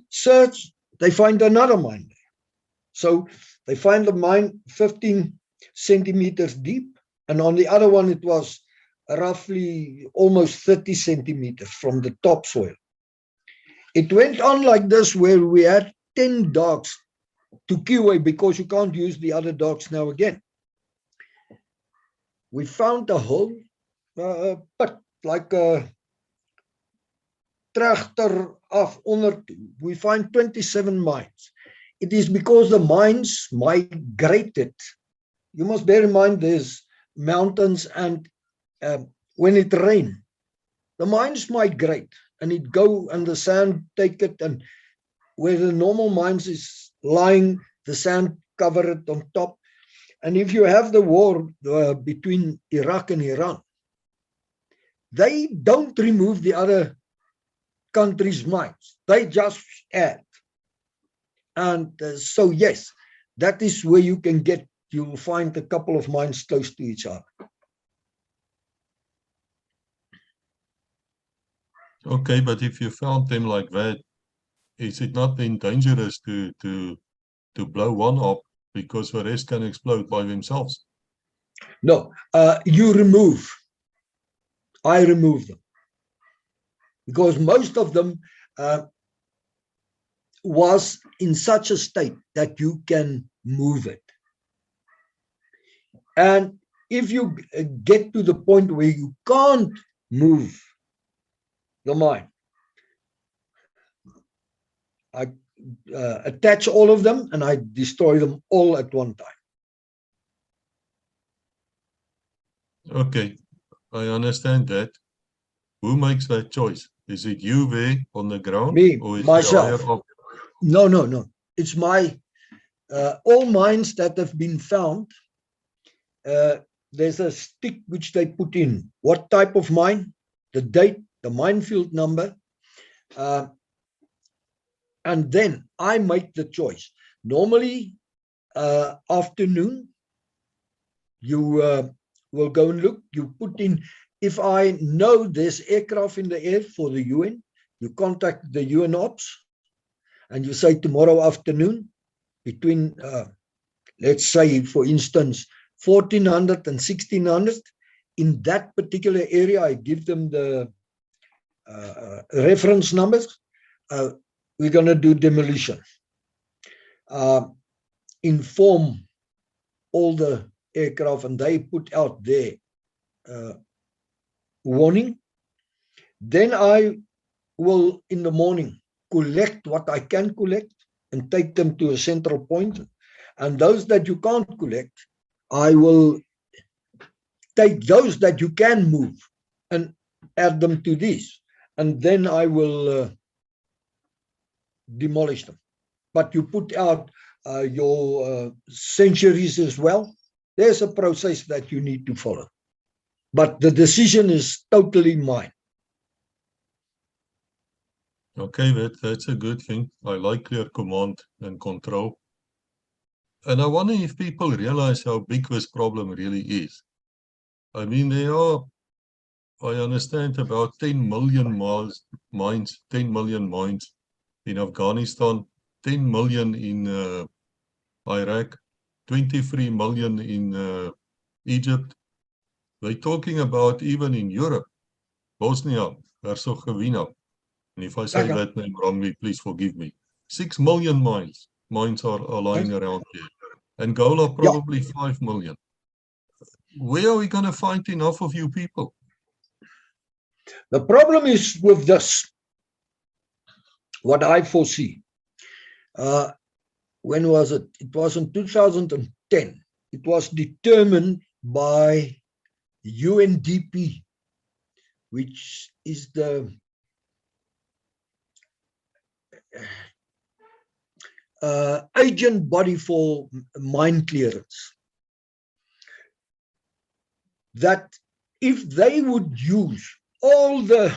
search, they find another mine there. So they find the mine 15 centimeters deep, and on the other one it was roughly almost 30 centimeters from the topsoil. It went on like this, where we had 10 dogs to QA because you can't use the other dogs now again. We found a hole, but like a tractor af onder. We find 27 mines. It is because the mines migrated. You must bear in mind there's mountains, and when it rains, the mines migrate and it go and the sand take it, and where the normal mines is lying, the sand cover it on top. And if you have the war between Iraq and Iran, they don't remove the other countries' mines. They just add. And so, yes, that is where you will find a couple of mines close to each other.
Okay, but if you found them like that, is it not then dangerous to blow one up because the rest can explode by themselves?
No, I remove them. Because most of them was in such a state that you can move it. And if you get to the point where you can't move the mine, I attach all of them and I destroy them all at one time.
Okay, I understand that. Who makes that choice? Is it you there on the ground?
Me,
or is
myself.
it higher up?
No. It's my, all mines that have been found, there's a stick which they put in. What type of mine, the date, the minefield number, and then I make the choice. Normally, afternoon, you will go and look. You put in, if I know there's aircraft in the air for the UN, you contact the UN Ops, and you say tomorrow afternoon, between, let's say, for instance, 1400 and 1600, in that particular area, I give them the reference numbers. We're going to do demolition. Inform all the aircraft, and they put out their warning. Then I will, in the morning, collect what I can collect and take them to a central point. And those that you can't collect, I will take those that you can move and add them to these. And then I will demolish them. But you put out your centuries as well. There's a process that you need to follow. But the decision is totally mine.
Okay, that's a good thing. I like clear command and control. And I wonder if people realize how big this problem really is. I mean, there are, I understand, about 10 million mines, 10 million mines in Afghanistan, 10 million in Iraq, 23 million in Egypt, They're talking about even in Europe, Bosnia, Herzegovina, and if I say
Yeah.
that name wrongly, please forgive me. 6 million mines are lying around there. Angola, probably 5 million. Where are we going to find enough of you people?
The problem is with this, what I foresee. When was it? It was in 2010. It was determined by UNDP, which is the agent body for mine clearance, that if they would use all the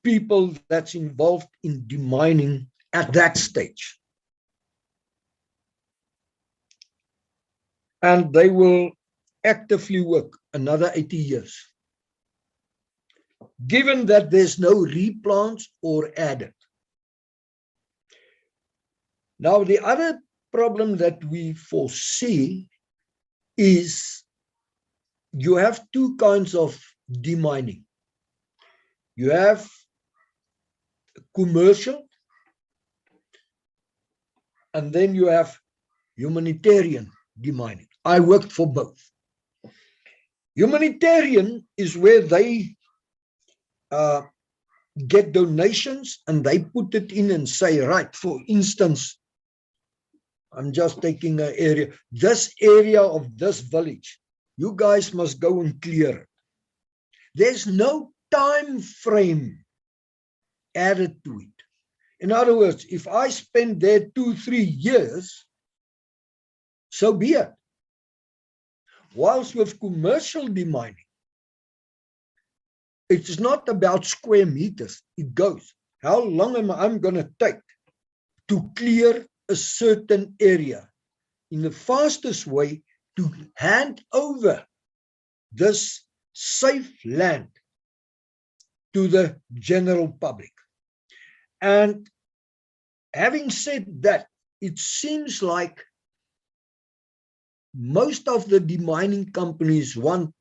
people that's involved in demining at that stage, and they will actively work another 80 years, given that there's no replants or added. Now, the other problem that we foresee is you have two kinds of demining. You have commercial, and then you have humanitarian demining. I worked for both. Humanitarian is where they get donations and they put it in and say, right, for instance, I'm just taking an area, this area of this village, you guys must go and clear it. There's no time frame added to it. In other words, if I spend there 2-3 years, so be it. Whilst with commercial demining, it's not about square meters. It goes, how long am I going to take to clear a certain area in the fastest way to hand over this safe land to the general public. And having said that, it seems like most of the demining companies want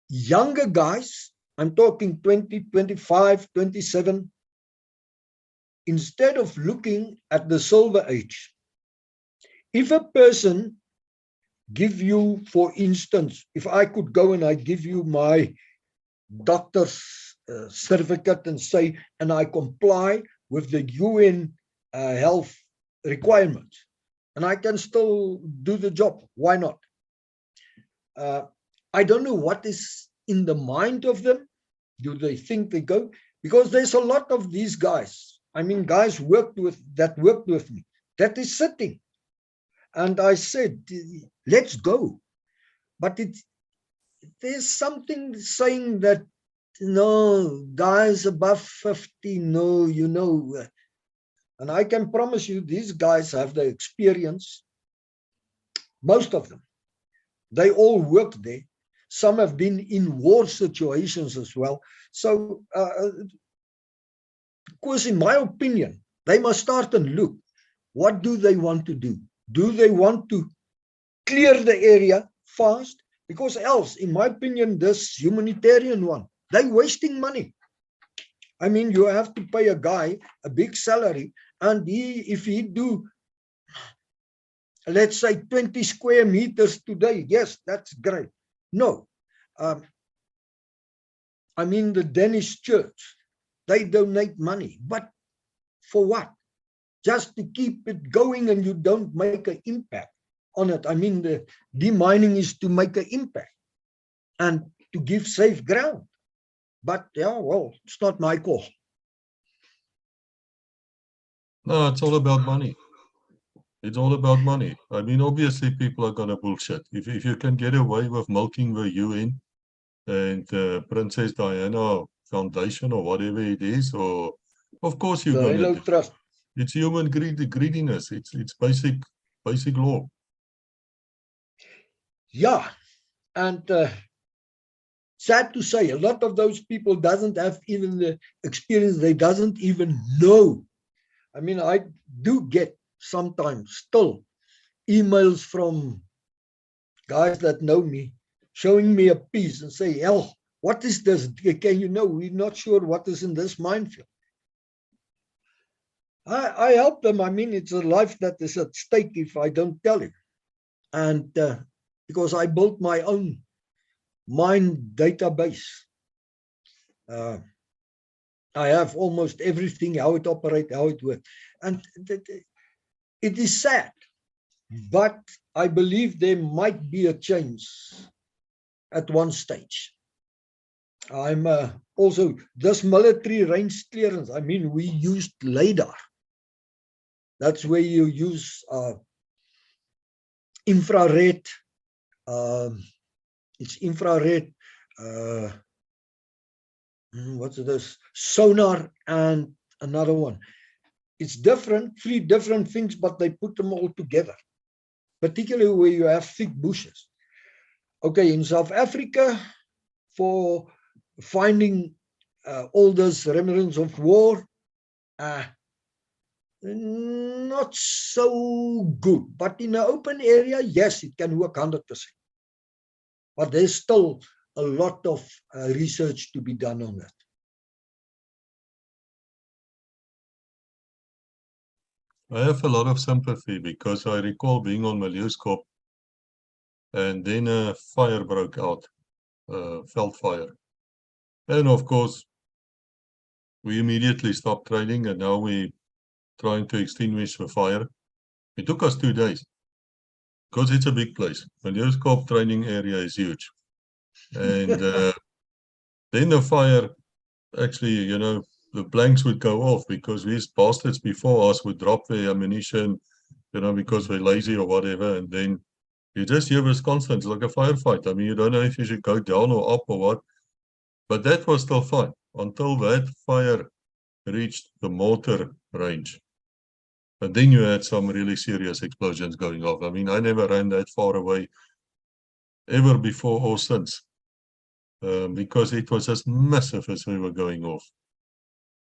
younger guys, I'm talking 20, 25, 27, instead of looking at the silver age. If a person give you, for instance, if I could go and I give you my doctor's certificate and say, and I comply with the UN health requirements, and I can still do the job, why not? I don't know what is in the mind of them. Do they think they go? Because there's a lot of these guys. I mean, guys worked with me, that is sitting. And I said, let's go. But there's something saying that, no, guys above 50, no, you know. And I can promise you, these guys have the experience. Most of them. They all worked there. Some have been in war situations as well. So, because in my opinion, they must start and look, what do they want to do? Do they want to clear the area fast? Because else, in my opinion, this humanitarian one, they're wasting money. I mean, you have to pay a guy a big salary, and if he do, let's say 20 square meters today, yes, that's great. No. I mean, the Danish church, they donate money, but for what? Just to keep it going and you don't make an impact on it. I mean, the demining is to make an impact and to give safe ground. But yeah, well, it's not my call.
No, it's all about money. It's all about money. I mean, obviously, people are going to bullshit. If you can get away with milking the UN and Princess Diana Foundation or whatever it is, or of course you're going to do.
Trust.
It's human greediness. It's basic law.
Yeah, and sad to say, a lot of those people doesn't have even the experience. They doesn't even know. I mean, I do get sometimes still emails from guys that know me showing me a piece and say, hell, what is this? Can you know? We're not sure what is in this minefield. I help them. I mean, it's a life that is at stake if I don't tell you. And because I built my own mine database. I have almost everything, how it operates, how it works. And it is sad, but I believe there might be a change at one stage. I'm also, this military range clearance, I mean, we used LiDAR. That's where you use infrared, it's infrared, what's this? Sonar and another one. It's different, 3 different things, but they put them all together, particularly where you have thick bushes. Okay, in South Africa, for finding all those remnants of war, not so good. But in an open area, yes, it can work 100%. But there's still a lot of research to be done on that.
I have a lot of sympathy because I recall being on Milieuscoop and then a fire broke out, veldfire. And of course, we immediately stopped training and now we're trying to extinguish the fire. It took us 2 days because it's a big place. Milieuscoop training area is huge. And then the fire, actually, you know, the blanks would go off because these bastards before us would drop their ammunition, you know, because they're lazy or whatever. And then you just hear this constant, like a firefight. I mean, you don't know if you should go down or up or what. But that was still fine until that fire reached the mortar range. And then you had some really serious explosions going off. I mean, I never ran that far away ever before or since. Because it was as massive as we were going off.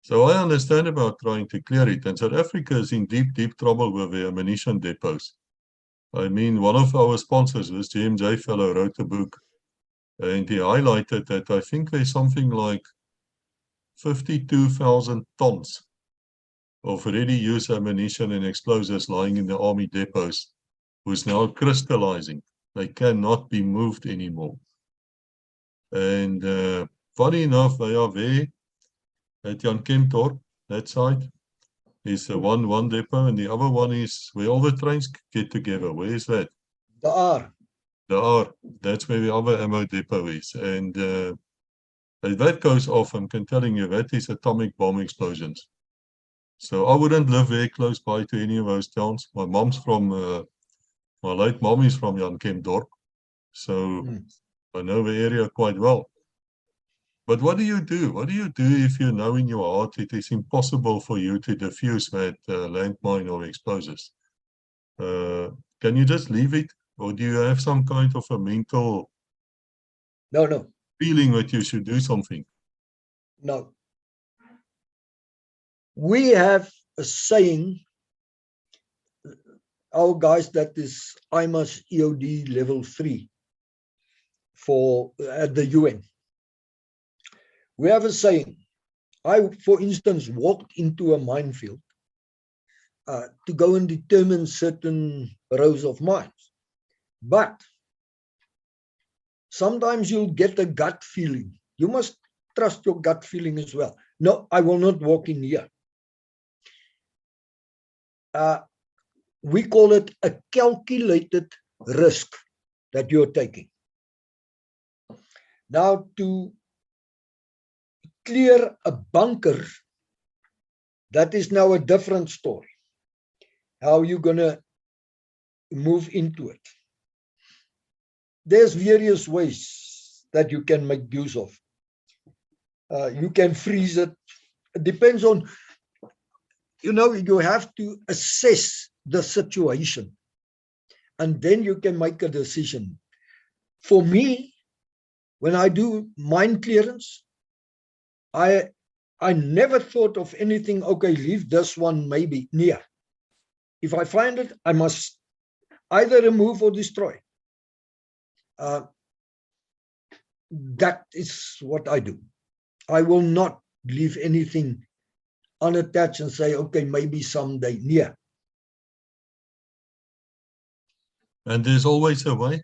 So I understand about trying to clear it. And South Africa is in deep, deep trouble with their ammunition depots. I mean, one of our sponsors, this GMJ fellow, wrote a book and he highlighted that I think there's something like 52,000 tons of ready-use ammunition and explosives lying in the army depots, who's now crystallizing. They cannot be moved anymore. And funny enough, they are there at Jan Kempdorp, that side. Is one depot, and the other one is where all the trains get together. Where is that?
The R.
The R. That's where the other ammo depot is. And if that goes off, I'm telling you, that is atomic bomb explosions. So I wouldn't live very close by to any of those towns. My mom's from, my late mom is from Jan Kempdorp. So I know the area quite well. But what do you do? What do you do if you know in your heart it is impossible for you to defuse that landmine or explosives? Can you just leave it? Or do you have some kind of a mental feeling that you should do something?
No. We have a saying, our guys, that is IMAS EOD level 3 at the UN. We have a saying. I, for instance, walked into a minefield to go and determine certain rows of mines. But sometimes you'll get a gut feeling. You must trust your gut feeling as well. No, I will not walk in here. We call it a calculated risk that you're taking. Now, to clear a bunker, that is now a different story. How you're going to move into it. There's various ways that you can make use of. You can freeze it. It depends on, you know, you have to assess the situation. And then you can make a decision. For me, when I do mine clearance, I never thought of anything, okay, leave this one maybe near. If I find it, I must either remove or destroy. that is what I do. I will not leave anything unattached and say, okay, maybe someday. Yeah.
And there's always a way.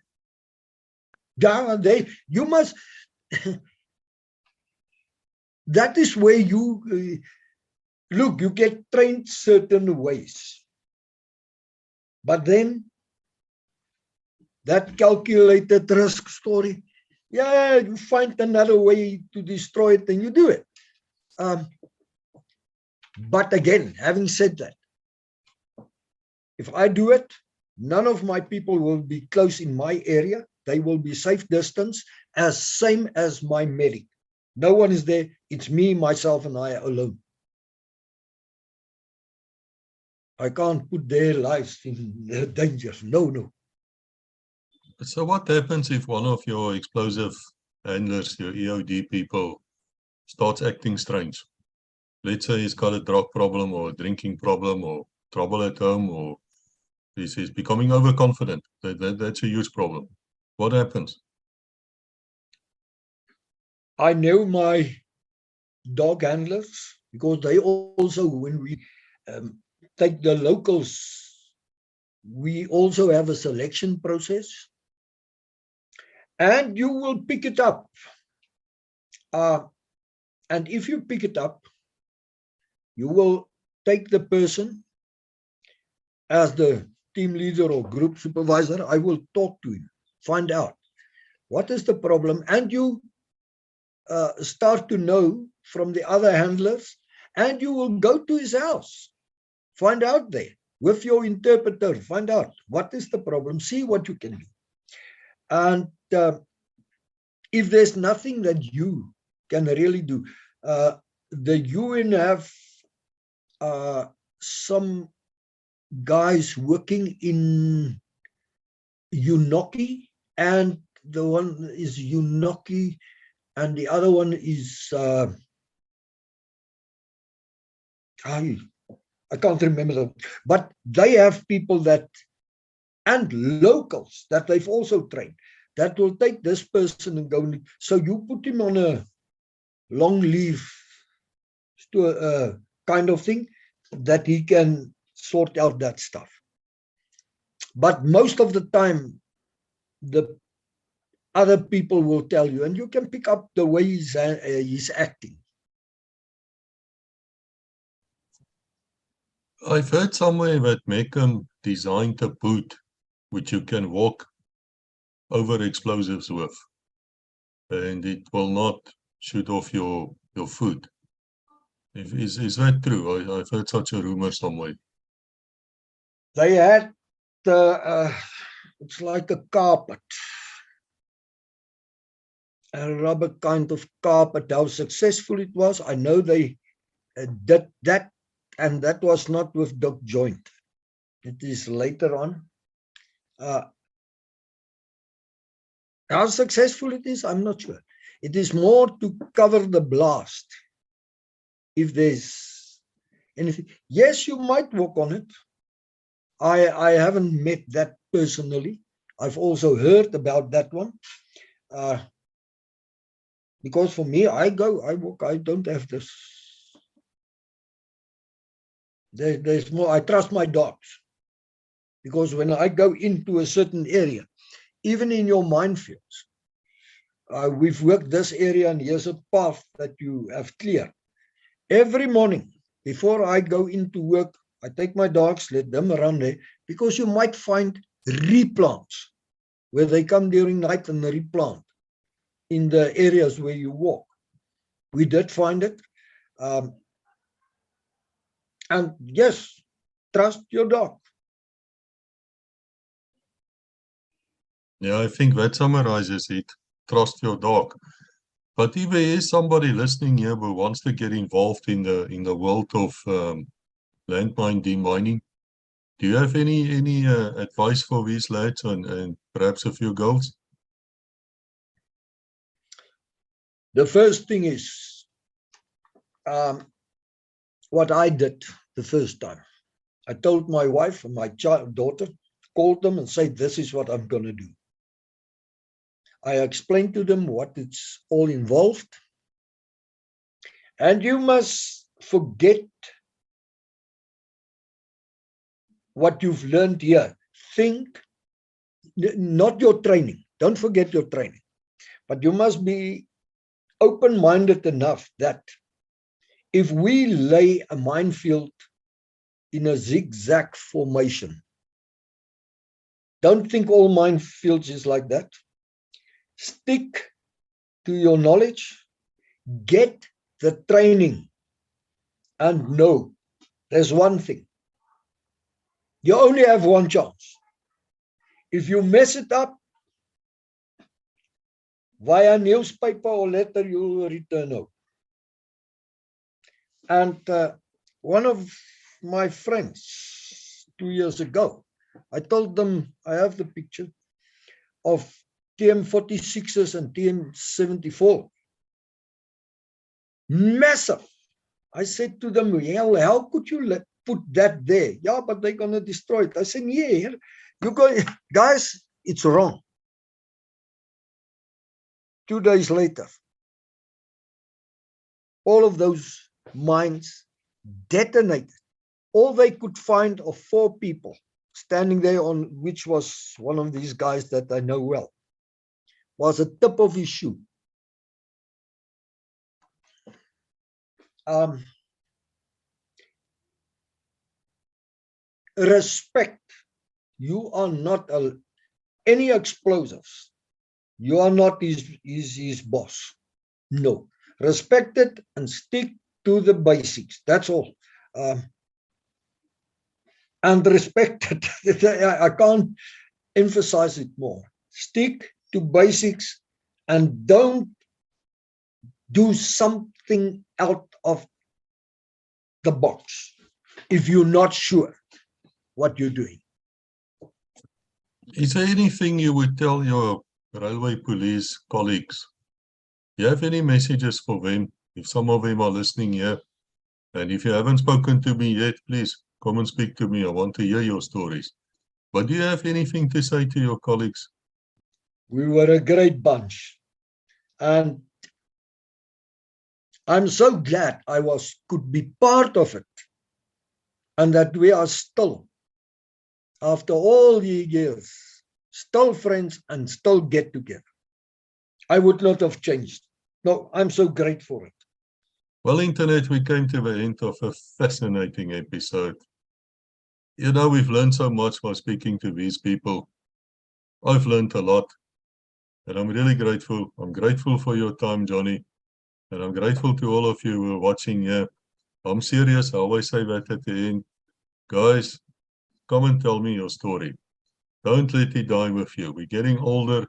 Yeah, you must, that is where you, look, you get trained certain ways. But then, that calculated risk story, yeah, you find another way to destroy it and you do it. But again, having said that, if I do it, none of my people will be close in my area. They will be safe distance, same as my medic. No one is there. It's me, myself, and I alone. I can't put their lives in danger. No.
So what happens if one of your explosive handlers, your EOD people, starts acting strange? Let's say he's got a drug problem or a drinking problem or trouble at home, or he's becoming overconfident. That's a huge problem. What happens?
I know my dog handlers, because they also, when we take the locals, we also have a selection process, and you will pick it up. And if you pick it up, you will take the person as the team leader or group supervisor. I will talk to him, find out what is the problem, and you start to know from the other handlers, and you will go to his house, find out there with your interpreter, find out what is the problem, see what you can do. And if there's nothing that you can really do, the UN have some guys working in Unoki, and the one is Unoki, and the other one is I can't remember them, but they have people that, and locals that they've also trained, that will take this person and go. So you put him on a long leave kind of thing, that he can sort out that stuff. But most of the time, the other people will tell you, and you can pick up the way he's acting.
I've heard somewhere that Meckham designed a boot which you can walk over explosives with, and it will not shoot off your foot. Is that true? I've heard such a rumor somewhere.
They had it's like a carpet, a rubber kind of carpet. How successful it was, I know they did that, and that was not with Doc Joint. It is later on. How successful it is, I'm not sure. It is more to cover the blast. If there's anything, yes, you might walk on it. I haven't met that personally. I've also heard about that one. Because for me, I walk, I don't have this. There's more, I trust my dogs. Because when I go into a certain area, even in your minefields, we've worked this area, and here's a path that you have cleared. Every morning, before I go into work, I take my dogs, let them run there, because you might find replants where they come during night and replant in the areas where you walk. We did find it. And yes, trust your dog.
Yeah, I think that summarizes it. Trust your dog. But if there is somebody listening here who wants to get involved in the world of landmine demining, do you have any advice for these lads and perhaps a few girls?
The first thing is what I did the first time. I told my wife and my daughter, called them and said, this is what I'm going to do. I explained to them what it's all involved. And you must forget what you've learned here. Think, not your training. Don't forget your training. But you must be open-minded enough that if we lay a minefield in a zigzag formation, don't think all minefields is like that. Stick to your knowledge, get the training, and know there's one thing. You only have one chance. If you mess it up, via newspaper or letter, you will return home. And one of my friends 2 years ago, I told them, I have the picture of TM46s and TM74. Massive. I said to them, hell, how could you put that there? Yeah, but they're going to destroy it. I said, yeah, you guys, it's wrong. 2 days later, all of those mines detonated. All they could find of 4 people standing there, on which was one of these guys that I know well, was a tip of his shoe. Respect. You are not any explosives. You are not his boss. No. Respect it and stick to the basics. That's all. And respect it. I can't emphasize it more. Stick to basics and don't do something out of the box if you're not sure what you're doing.
Is there anything you would tell your railway police colleagues? Do you have any messages for them? If some of them are listening here, and if you haven't spoken to me yet, please come and speak to me. I want to hear your stories. But do you have anything to say to your colleagues?
We were a great bunch. And I'm so glad I could be part of it. And that we are still, after all the years, still friends and still get together. I would not have changed. No, I'm so grateful for it.
Well, Internet, we came to the end of a fascinating episode. You know, we've learned so much by speaking to these people. I've learned a lot, and I'm really grateful. I'm grateful for your time, Johnny, and I'm grateful to all of you who are watching here. I'm serious. I always say that at the end. Guys, come and tell me your story. Don't let it die with you. We're getting older,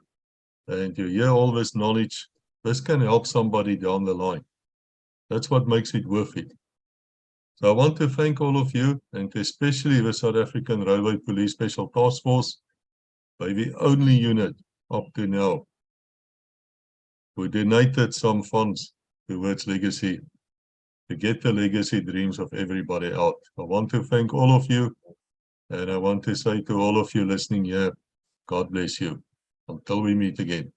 and you hear all this knowledge. This can help somebody down the line. That's what makes it worth it. So I want to thank all of you, and especially the South African Railway Police Special Task Force, by the only unit up to now who donated some funds towards legacy, to get the legacy dreams of everybody out. I want to thank all of you, and I want to say to all of you listening here, God bless you. Until we meet again.